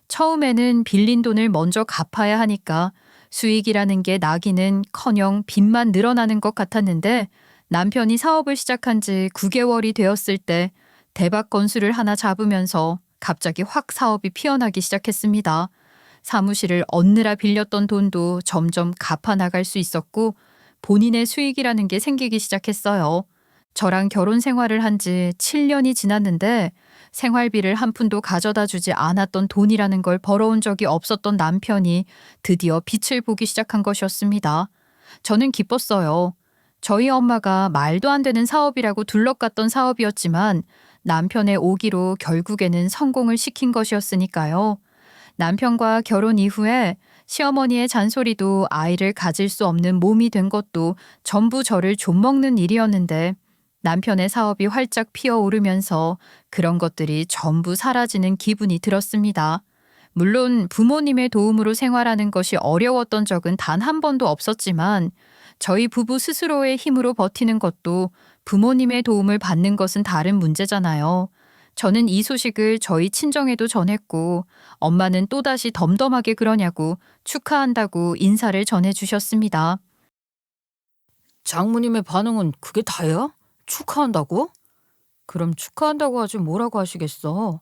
Speaker 1: 처음에는 빌린 돈을 먼저 갚아야 하니까 수익이라는 게 나기는커녕 빚만 늘어나는 것 같았는데 남편이 사업을 시작한 지 9개월이 되었을 때 대박 건수를 하나 잡으면서 갑자기 확 사업이 피어나기 시작했습니다. 사무실을 얻느라 빌렸던 돈도 점점 갚아 나갈 수 있었고 본인의 수익이라는 게 생기기 시작했어요. 저랑 결혼 생활을 한 지 7년이 지났는데 생활비를 한 푼도 가져다 주지 않았던 돈이라는 걸 벌어온 적이 없었던 남편이 드디어 빛을 보기 시작한 것이었습니다. 저는 기뻤어요. 저희 엄마가 말도 안 되는 사업이라고 둘러갔던 사업이었지만 남편의 오기로 결국에는 성공을 시킨 것이었으니까요. 남편과 결혼 이후에 시어머니의 잔소리도 아이를 가질 수 없는 몸이 된 것도 전부 저를 좀먹는 일이었는데 남편의 사업이 활짝 피어오르면서 그런 것들이 전부 사라지는 기분이 들었습니다. 물론 부모님의 도움으로 생활하는 것이 어려웠던 적은 단 한 번도 없었지만 저희 부부 스스로의 힘으로 버티는 것도 부모님의 도움을 받는 것은 다른 문제잖아요. 저는 이 소식을 저희 친정에도 전했고 엄마는 또다시 덤덤하게 그러냐고 축하한다고 인사를 전해주셨습니다.
Speaker 2: 장모님의 반응은 그게 다야? 축하한다고? 그럼 축하한다고 하지 뭐라고 하시겠어?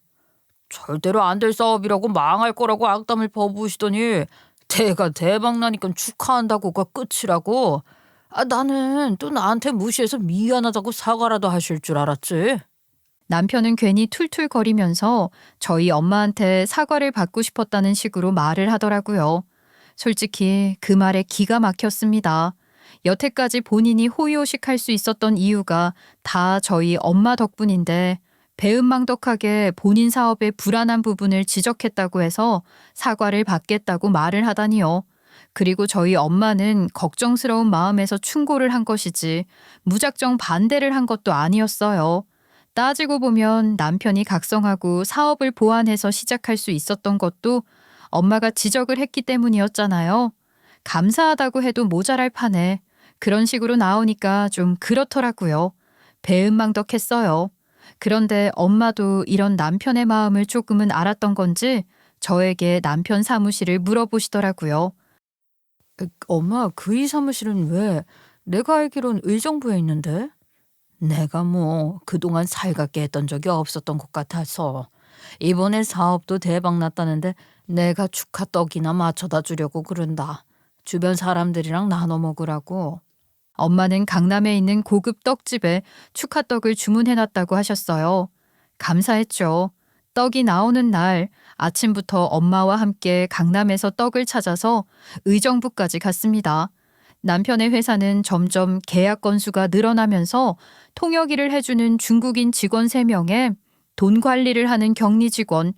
Speaker 2: 절대로 안 될 사업이라고 망할 거라고 악담을 퍼부으시더니 대가 대박 나니까 축하한다고가 끝이라고? 나는 또 나한테 무시해서 미안하다고 사과라도 하실 줄 알았지.
Speaker 1: 남편은 괜히 툴툴거리면서 저희 엄마한테 사과를 받고 싶었다는 식으로 말을 하더라고요. 솔직히 그 말에 기가 막혔습니다. 여태까지 본인이 호의호식할 수 있었던 이유가 다 저희 엄마 덕분인데 배은망덕하게 본인 사업의 불안한 부분을 지적했다고 해서 사과를 받겠다고 말을 하다니요. 그리고 저희 엄마는 걱정스러운 마음에서 충고를 한 것이지 무작정 반대를 한 것도 아니었어요. 따지고 보면 남편이 각성하고 사업을 보완해서 시작할 수 있었던 것도 엄마가 지적을 했기 때문이었잖아요. 감사하다고 해도 모자랄 판에 그런 식으로 나오니까 좀 그렇더라고요. 배은망덕했어요. 그런데 엄마도 이런 남편의 마음을 조금은 알았던 건지 저에게 남편 사무실을 물어보시더라고요.
Speaker 2: 엄마, 그 이 사무실은 왜? 내가 알기론 의정부에 있는데. 내가 뭐 그동안 살갑게 했던 적이 없었던 것 같아서 이번에 사업도 대박 났다는데 내가 축하 떡이나 맞춰다 주려고 그런다. 주변 사람들이랑 나눠 먹으라고.
Speaker 1: 엄마는 강남에 있는 고급 떡집에 축하떡을 주문해놨다고 하셨어요. 감사했죠. 떡이 나오는 날 아침부터 엄마와 함께 강남에서 떡을 찾아서 의정부까지 갔습니다. 남편의 회사는 점점 계약 건수가 늘어나면서 통역 일을 해주는 중국인 직원 3명에 돈 관리를 하는 격리 직원,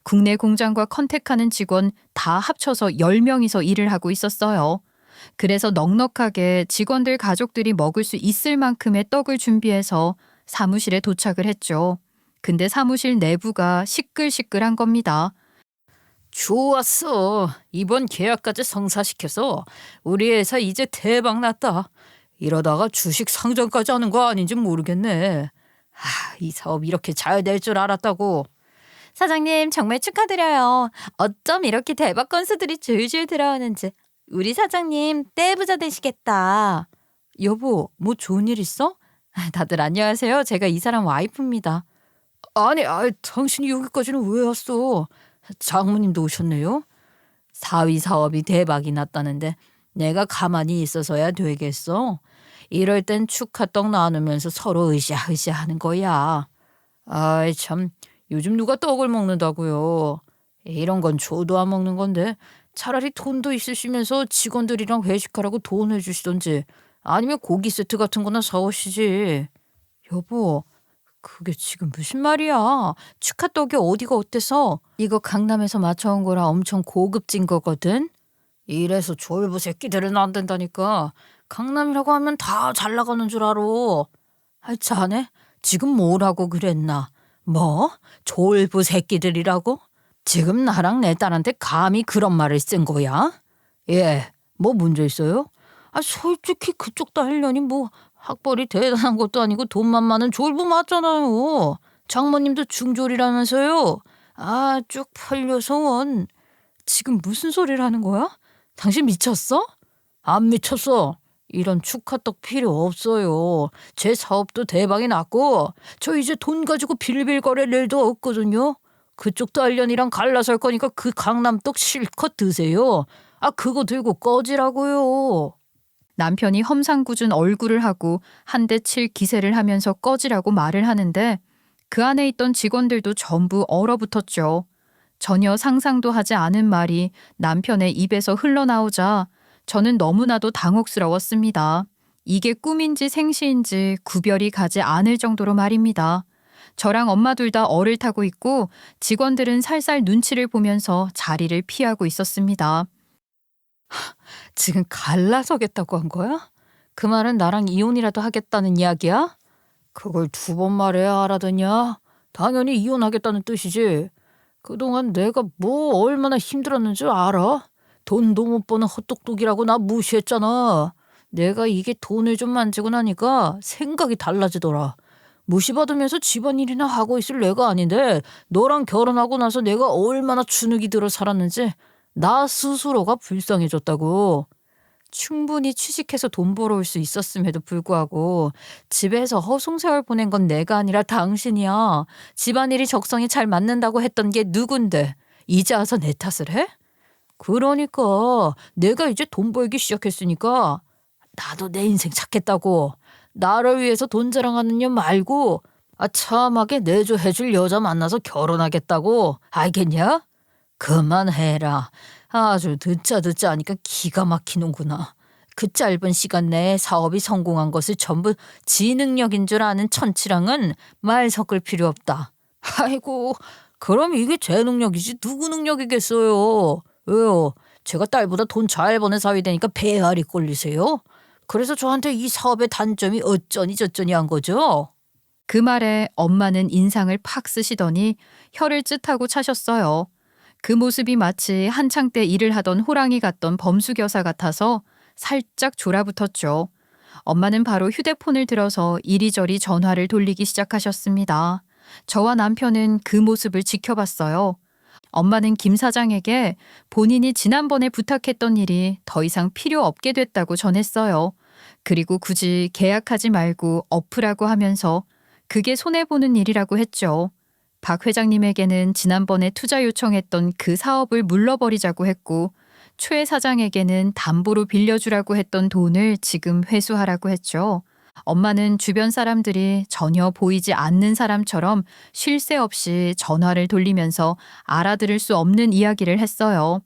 Speaker 1: 국내 공장과 컨택하는 직원 다 합쳐서 10명이서 일을 하고 있었어요. 그래서 넉넉하게 직원들 가족들이 먹을 수 있을 만큼의 떡을 준비해서 사무실에 도착을 했죠. 근데 사무실 내부가 시끌시끌한 겁니다.
Speaker 2: 좋았어. 이번 계약까지 성사시켜서 우리 회사 이제 대박 났다. 이러다가 주식 상장까지 하는 거 아닌지 모르겠네. 이 사업 이렇게 잘 될 줄 알았다고. 사장님, 정말 축하드려요. 어쩜 이렇게 대박 건수들이 줄줄 들어오는지. 우리 사장님 떼부자 되시겠다. 여보, 뭐 좋은 일 있어? 다들 안녕하세요. 제가 이 사람 와이프입니다. 아니, 당신이 여기까지는 왜 왔어? 장모님도 오셨네요. 사위 사업이 대박이 났다는데 내가 가만히 있어서야 되겠어. 이럴 땐 축하떡 나누면서 서로 으쌰으쌰 하는 거야. 아이 참, 요즘 누가 떡을 먹는다고요. 이런 건 줘도 안 먹는 건데 차라리 돈도 있으시면서 직원들이랑 회식하라고 돈 해주시던지 아니면 고기 세트 같은 거나 사오시지. 여보, 그게 지금 무슨 말이야. 축하떡이 어디가 어때서? 이거 강남에서 맞춰온 거라 엄청 고급진 거거든. 이래서 졸부 새끼들은 안 된다니까. 강남이라고 하면 다 잘 나가는 줄 알아. 자네 지금 뭐라고 그랬나? 뭐? 졸부 새끼들이라고? 지금 나랑 내 딸한테 감히 그런 말을 쓴 거야? 예, 뭐 문제 있어요? 솔직히 그쪽 딸년이 뭐 학벌이 대단한 것도 아니고 돈만 많은 졸부 맞잖아요. 장모님도 중졸이라면서요. 쭉 팔려서 원. 지금 무슨 소리를 하는 거야? 당신 미쳤어? 안 미쳤어. 이런 축하떡 필요 없어요. 제 사업도 대박이 났고 저 이제 돈 가지고 빌빌거릴 일도 없거든요. 그쪽 딸년이랑 갈라설 거니까 그 강남떡 실컷 드세요. 그거 들고 꺼지라고요.
Speaker 1: 남편이 험상궂은 얼굴을 하고 한 대 칠 기세를 하면서 꺼지라고 말을 하는데 그 안에 있던 직원들도 전부 얼어붙었죠. 전혀 상상도 하지 않은 말이 남편의 입에서 흘러나오자 저는 너무나도 당혹스러웠습니다. 이게 꿈인지 생시인지 구별이 가지 않을 정도로 말입니다. 저랑 엄마 둘 다 얼을 타고 있고 직원들은 살살 눈치를 보면서 자리를 피하고 있었습니다.
Speaker 2: 지금 갈라서겠다고 한 거야? 그 말은 나랑 이혼이라도 하겠다는 이야기야? 그걸 2번 말해야 알아듣냐? 당연히 이혼하겠다는 뜻이지. 그동안 내가 뭐 얼마나 힘들었는지 알아? 돈도 못 버는 헛똑똑이라고 나 무시했잖아. 내가 이게 돈을 좀 만지고 나니까 생각이 달라지더라. 무시받으면서 집안일이나 하고 있을 내가 아닌데 너랑 결혼하고 나서 내가 얼마나 주눅이 들어 살았는지 나 스스로가 불쌍해졌다고. 충분히 취직해서 돈 벌어올 수 있었음에도 불구하고 집에서 허송세월 보낸 건 내가 아니라 당신이야. 집안일이 적성에 잘 맞는다고 했던 게 누군데 이제 와서 내 탓을 해? 그러니까 내가 이제 돈 벌기 시작했으니까 나도 내 인생 찾겠다고. 나를 위해서 돈 자랑하는 년 말고 참하게 내조해줄 여자 만나서 결혼하겠다고. 알겠냐? 그만해라. 아주 듣자 하니까 기가 막히는구나. 그 짧은 시간 내에 사업이 성공한 것을 전부 지 능력인 줄 아는 천치랑은 말 섞을 필요 없다. 아이고, 그럼 이게 제 능력이지 누구 능력이겠어요. 왜요? 제가 딸보다 돈 잘 버는 사위 되니까 배알이 꼴리세요? 그래서 저한테 이 사업의 단점이 어쩌니 저쩌니 한 거죠?
Speaker 1: 그 말에 엄마는 인상을 팍 쓰시더니 혀를 쯧하고 차셨어요. 그 모습이 마치 한창 때 일을 하던 호랑이 같던 범수교사 같아서 살짝 졸아붙었죠. 엄마는 바로 휴대폰을 들어서 이리저리 전화를 돌리기 시작하셨습니다. 저와 남편은 그 모습을 지켜봤어요. 엄마는 김 사장에게 본인이 지난번에 부탁했던 일이 더 이상 필요 없게 됐다고 전했어요. 그리고 굳이 계약하지 말고 엎으라고 하면서 그게 손해보는 일이라고 했죠. 박 회장님에게는 지난번에 투자 요청했던 그 사업을 물러버리자고 했고 최 사장에게는 담보로 빌려주라고 했던 돈을 지금 회수하라고 했죠. 엄마는 주변 사람들이 전혀 보이지 않는 사람처럼 쉴 새 없이 전화를 돌리면서 알아들을 수 없는 이야기를 했어요.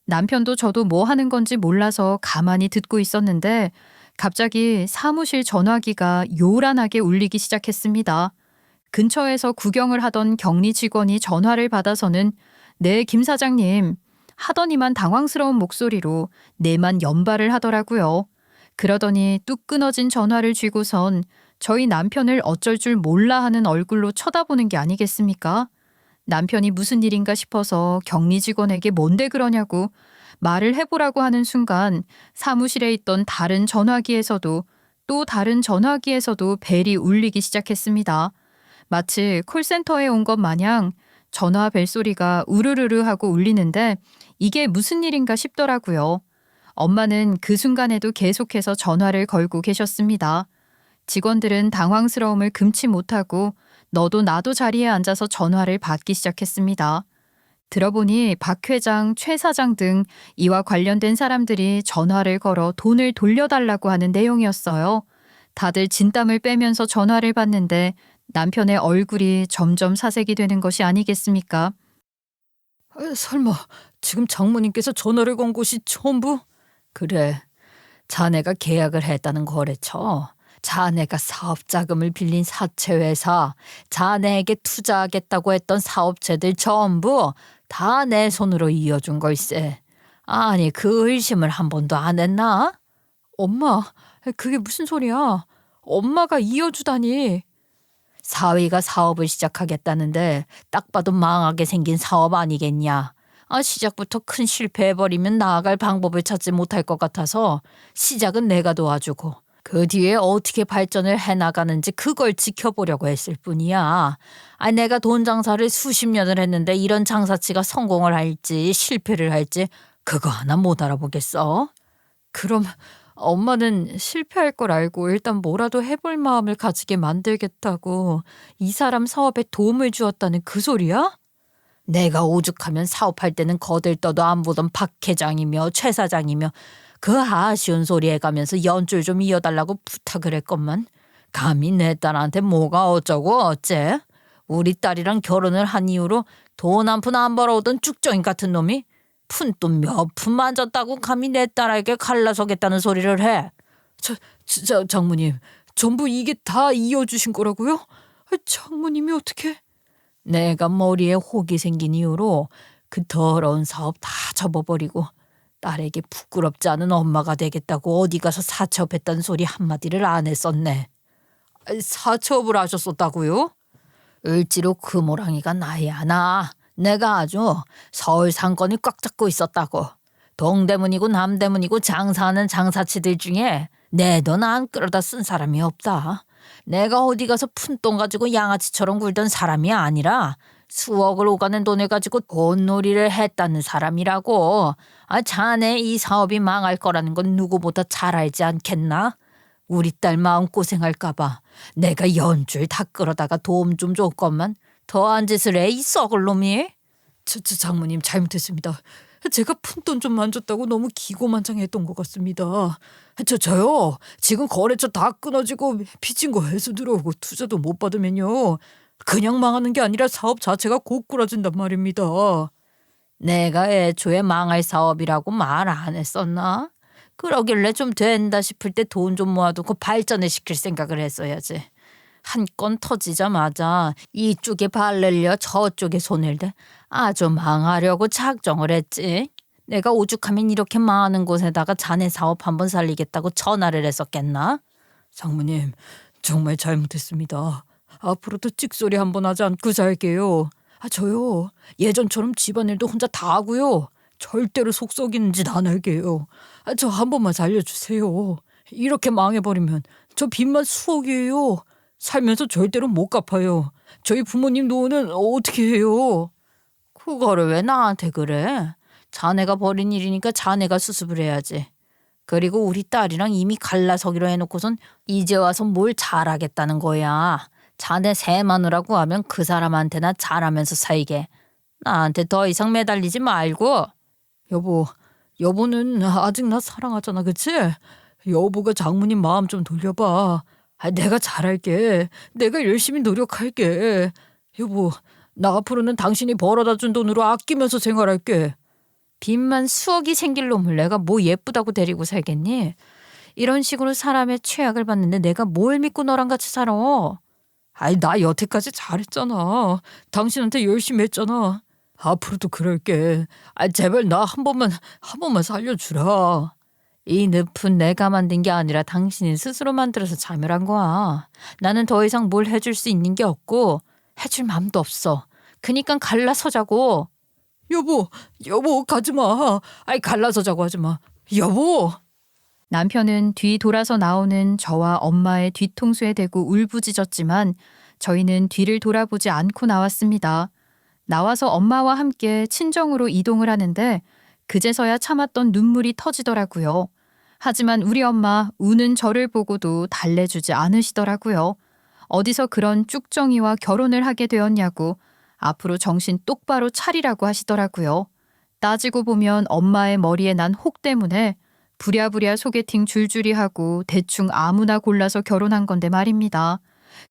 Speaker 1: 남편도 저도 뭐 하는 건지 몰라서 가만히 듣고 있었는데 갑자기 사무실 전화기가 요란하게 울리기 시작했습니다. 근처에서 구경을 하던 격리 직원이 전화를 받아서는 네, 김 사장님 하더니만 당황스러운 목소리로 내만 연발을 하더라고요. 그러더니 뚝 끊어진 전화를 쥐고선 저희 남편을 어쩔 줄 몰라 하는 얼굴로 쳐다보는 게 아니겠습니까? 남편이 무슨 일인가 싶어서 격리 직원에게 뭔데 그러냐고 말을 해보라고 하는 순간 사무실에 있던 다른 전화기에서도 또 다른 전화기에서도 벨이 울리기 시작했습니다. 마치 콜센터에 온 것 마냥 전화 벨소리가 우르르르 하고 울리는데 이게 무슨 일인가 싶더라고요. 엄마는 그 순간에도 계속해서 전화를 걸고 계셨습니다. 직원들은 당황스러움을 금치 못하고 너도 나도 자리에 앉아서 전화를 받기 시작했습니다. 들어보니 박 회장, 최 사장 등 이와 관련된 사람들이 전화를 걸어 돈을 돌려달라고 하는 내용이었어요. 다들 진땀을 빼면서 전화를 받는데 남편의 얼굴이 점점 사색이 되는 것이 아니겠습니까?
Speaker 2: 설마 지금 장모님께서 전화를 건 곳이 전부? 그래, 자네가 계약을 했다는 거래처, 자네가 사업 자금을 빌린 사채회사, 자네에게 투자하겠다고 했던 사업체들 전부 다 내 손으로 이어준 걸세. 아니, 그 의심을 한 번도 안 했나? 엄마, 그게 무슨 소리야? 엄마가 이어주다니. 사위가 사업을 시작하겠다는데 딱 봐도 망하게 생긴 사업 아니겠냐. 시작부터 큰 실패해버리면 나아갈 방법을 찾지 못할 것 같아서 시작은 내가 도와주고 그 뒤에 어떻게 발전을 해나가는지 그걸 지켜보려고 했을 뿐이야. 내가 돈 장사를 수십 년을 했는데 이런 장사치가 성공을 할지 실패를 할지 그거 하나 못 알아보겠어? 그럼 엄마는 실패할 걸 알고 일단 뭐라도 해볼 마음을 가지게 만들겠다고 이 사람 사업에 도움을 주었다는 그 소리야? 내가 오죽하면 사업할 때는 거들떠도 안 보던 박 회장이며 최 사장이며 그 아쉬운 소리 해가면서 연줄 좀 이어달라고 부탁을 했건만 감히 내 딸한테 뭐가 어쩌고 어째? 우리 딸이랑 결혼을 한 이후로 돈 한 푼 안 벌어오던 쭉정이 같은 놈이 푼돈 몇 푼 만졌다고 감히 내 딸에게 갈라서겠다는 소리를 해. 장모님, 전부 이게 다 이어주신 거라고요? 장모님이 어떻게? 내가 머리에 혹이 생긴 이후로 그 더러운 사업 다 접어버리고 딸에게 부끄럽지 않은 엄마가 되겠다고 어디 가서 사채업했다는 소리 한마디를 안 했었네. 사채업을 하셨었다고요? 을지로 그 모랑이가 나야 나. 내가 아주 서울 상권을 꽉 잡고 있었다고. 동대문이고 남대문이고 장사하는 장사치들 중에 내 돈 안 끌어다 쓴 사람이 없다. 내가 어디 가서 푼돈 가지고 양아치처럼 굴던 사람이 아니라 수억을 오가는 돈을 가지고 돈놀이를 했다는 사람이라고. 자네 이 사업이 망할 거라는 건 누구보다 잘 알지 않겠나? 우리 딸 마음 고생할까 봐 내가 연줄 다 끌어다가 도움 좀 줬건만 더한 짓을 해, 이 썩을 놈이. 장모님 잘못했습니다. 제가 푼돈 좀 만졌다고 너무 기고만장했던 것 같습니다. 저요 지금 거래처 다 끊어지고 빚진 거 회수 들어오고 투자도 못 받으면요 그냥 망하는 게 아니라 사업 자체가 고꾸라진단 말입니다. 내가 애초에 망할 사업이라고 말 안 했었나? 그러길래 좀 된다 싶을 때 돈 좀 모아두고 발전을 시킬 생각을 했어야지. 한 건 터지자마자 이쪽에 발을려 저쪽에 손을 대 아주 망하려고 작정을 했지. 내가 오죽하면 이렇게 많은 곳에다가 자네 사업 한번 살리겠다고 전화를 했었겠나? 장모님, 정말 잘못했습니다. 앞으로도 찍소리 한번 하지 않고 살게요. 저요 예전처럼 집안일도 혼자 다 하고요. 절대로 속 썩이는 짓 안 할게요. 저 한 번만 살려주세요. 이렇게 망해버리면 저 빚만 수억이에요. 살면서 절대로 못 갚아요. 저희 부모님 노후는 어떻게 해요? 그거를 왜 나한테 그래? 자네가 벌인 일이니까 자네가 수습을 해야지. 그리고 우리 딸이랑 이미 갈라서기로 해놓고선 이제 와서 뭘 잘하겠다는 거야. 자네 새 마누라고 하면 그 사람한테나 잘하면서 살게. 나한테 더 이상 매달리지 말고. 여보는 아직 나 사랑하잖아, 그치? 여보가 장모님 마음 좀 돌려봐. 내가 잘할게. 내가 열심히 노력할게. 여보, 나 앞으로는 당신이 벌어다 준 돈으로 아끼면서 생활할게. 빚만 수억이 생길 놈을 내가 뭐 예쁘다고 데리고 살겠니? 이런 식으로 사람의 최악을 봤는데 내가 뭘 믿고 너랑 같이 살아? 나 여태까지 잘했잖아. 당신한테 열심히 했잖아. 앞으로도 그럴게. 제발 나 한 번만 살려주라. 이 늪은 내가 만든 게 아니라 당신이 스스로 만들어서 자멸한 거야. 나는 더 이상 뭘 해줄 수 있는 게 없고 해줄 마음도 없어. 그니까 갈라서자고. 여보 가지마. 갈라서자고 하지마. 여보.
Speaker 1: 남편은 뒤 돌아서 나오는 저와 엄마의 뒤통수에 대고 울부짖었지만 저희는 뒤를 돌아보지 않고 나왔습니다. 나와서 엄마와 함께 친정으로 이동을 하는데 그제서야 참았던 눈물이 터지더라고요. 하지만 우리 엄마 우는 저를 보고도 달래주지 않으시더라고요. 어디서 그런 쭉정이와 결혼을 하게 되었냐고 앞으로 정신 똑바로 차리라고 하시더라고요. 따지고 보면 엄마의 머리에 난 혹 때문에 부랴부랴 소개팅 줄줄이 하고 대충 아무나 골라서 결혼한 건데 말입니다.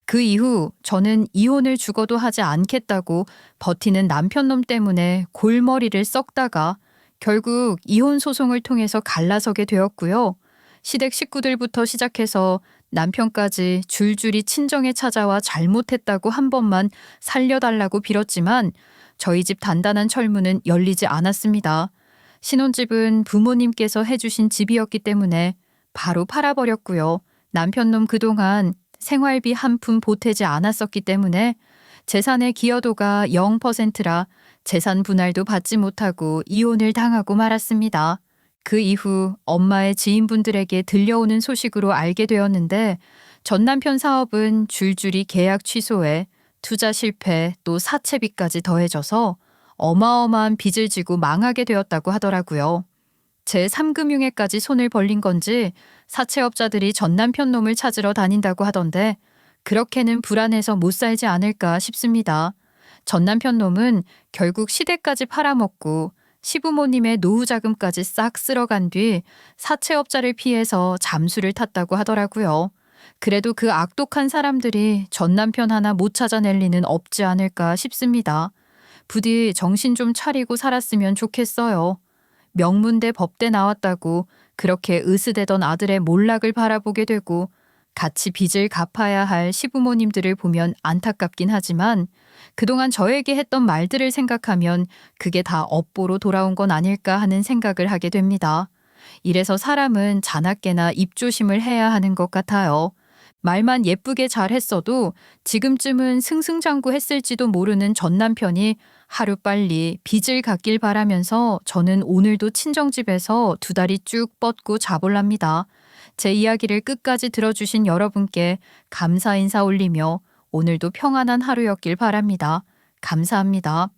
Speaker 1: 그 이후 저는 이혼을 죽어도 하지 않겠다고 버티는 남편놈 때문에 골머리를 썩다가 결국 이혼 소송을 통해서 갈라서게 되었고요. 시댁 식구들부터 시작해서 남편까지 줄줄이 친정에 찾아와 잘못했다고 한 번만 살려달라고 빌었지만 저희 집 단단한 철문은 열리지 않았습니다. 신혼집은 부모님께서 해주신 집이었기 때문에 바로 팔아버렸고요. 남편놈 그동안 생활비 한 푼 보태지 않았었기 때문에 재산의 기여도가 0%라 재산 분할도 받지 못하고 이혼을 당하고 말았습니다. 그 이후 엄마의 지인분들에게 들려오는 소식으로 알게 되었는데 전 남편 사업은 줄줄이 계약 취소에 투자 실패 또 사채비까지 더해져서 어마어마한 빚을 지고 망하게 되었다고 하더라고요. 제3금융회까지 손을 벌린 건지 사채업자들이 전 남편 놈을 찾으러 다닌다고 하던데 그렇게는 불안해서 못 살지 않을까 싶습니다. 전 남편 놈은 결국 시댁까지 팔아먹고 시부모님의 노후 자금까지 싹 쓸어간 뒤 사채업자를 피해서 잠수를 탔다고 하더라고요. 그래도 그 악독한 사람들이 전 남편 하나 못 찾아낼 리는 없지 않을까 싶습니다. 부디 정신 좀 차리고 살았으면 좋겠어요. 명문대 법대 나왔다고 그렇게 으스대던 아들의 몰락을 바라보게 되고 같이 빚을 갚아야 할 시부모님들을 보면 안타깝긴 하지만 그동안 저에게 했던 말들을 생각하면 그게 다 업보로 돌아온 건 아닐까 하는 생각을 하게 됩니다. 이래서 사람은 자나깨나 입조심을 해야 하는 것 같아요. 말만 예쁘게 잘했어도 지금쯤은 승승장구했을지도 모르는 전 남편이 하루빨리 빚을 갚길 바라면서 저는 오늘도 친정집에서 2다리 쭉 뻗고 자볼랍니다. 제 이야기를 끝까지 들어주신 여러분께 감사 인사 올리며 오늘도 평안한 하루였길 바랍니다. 감사합니다.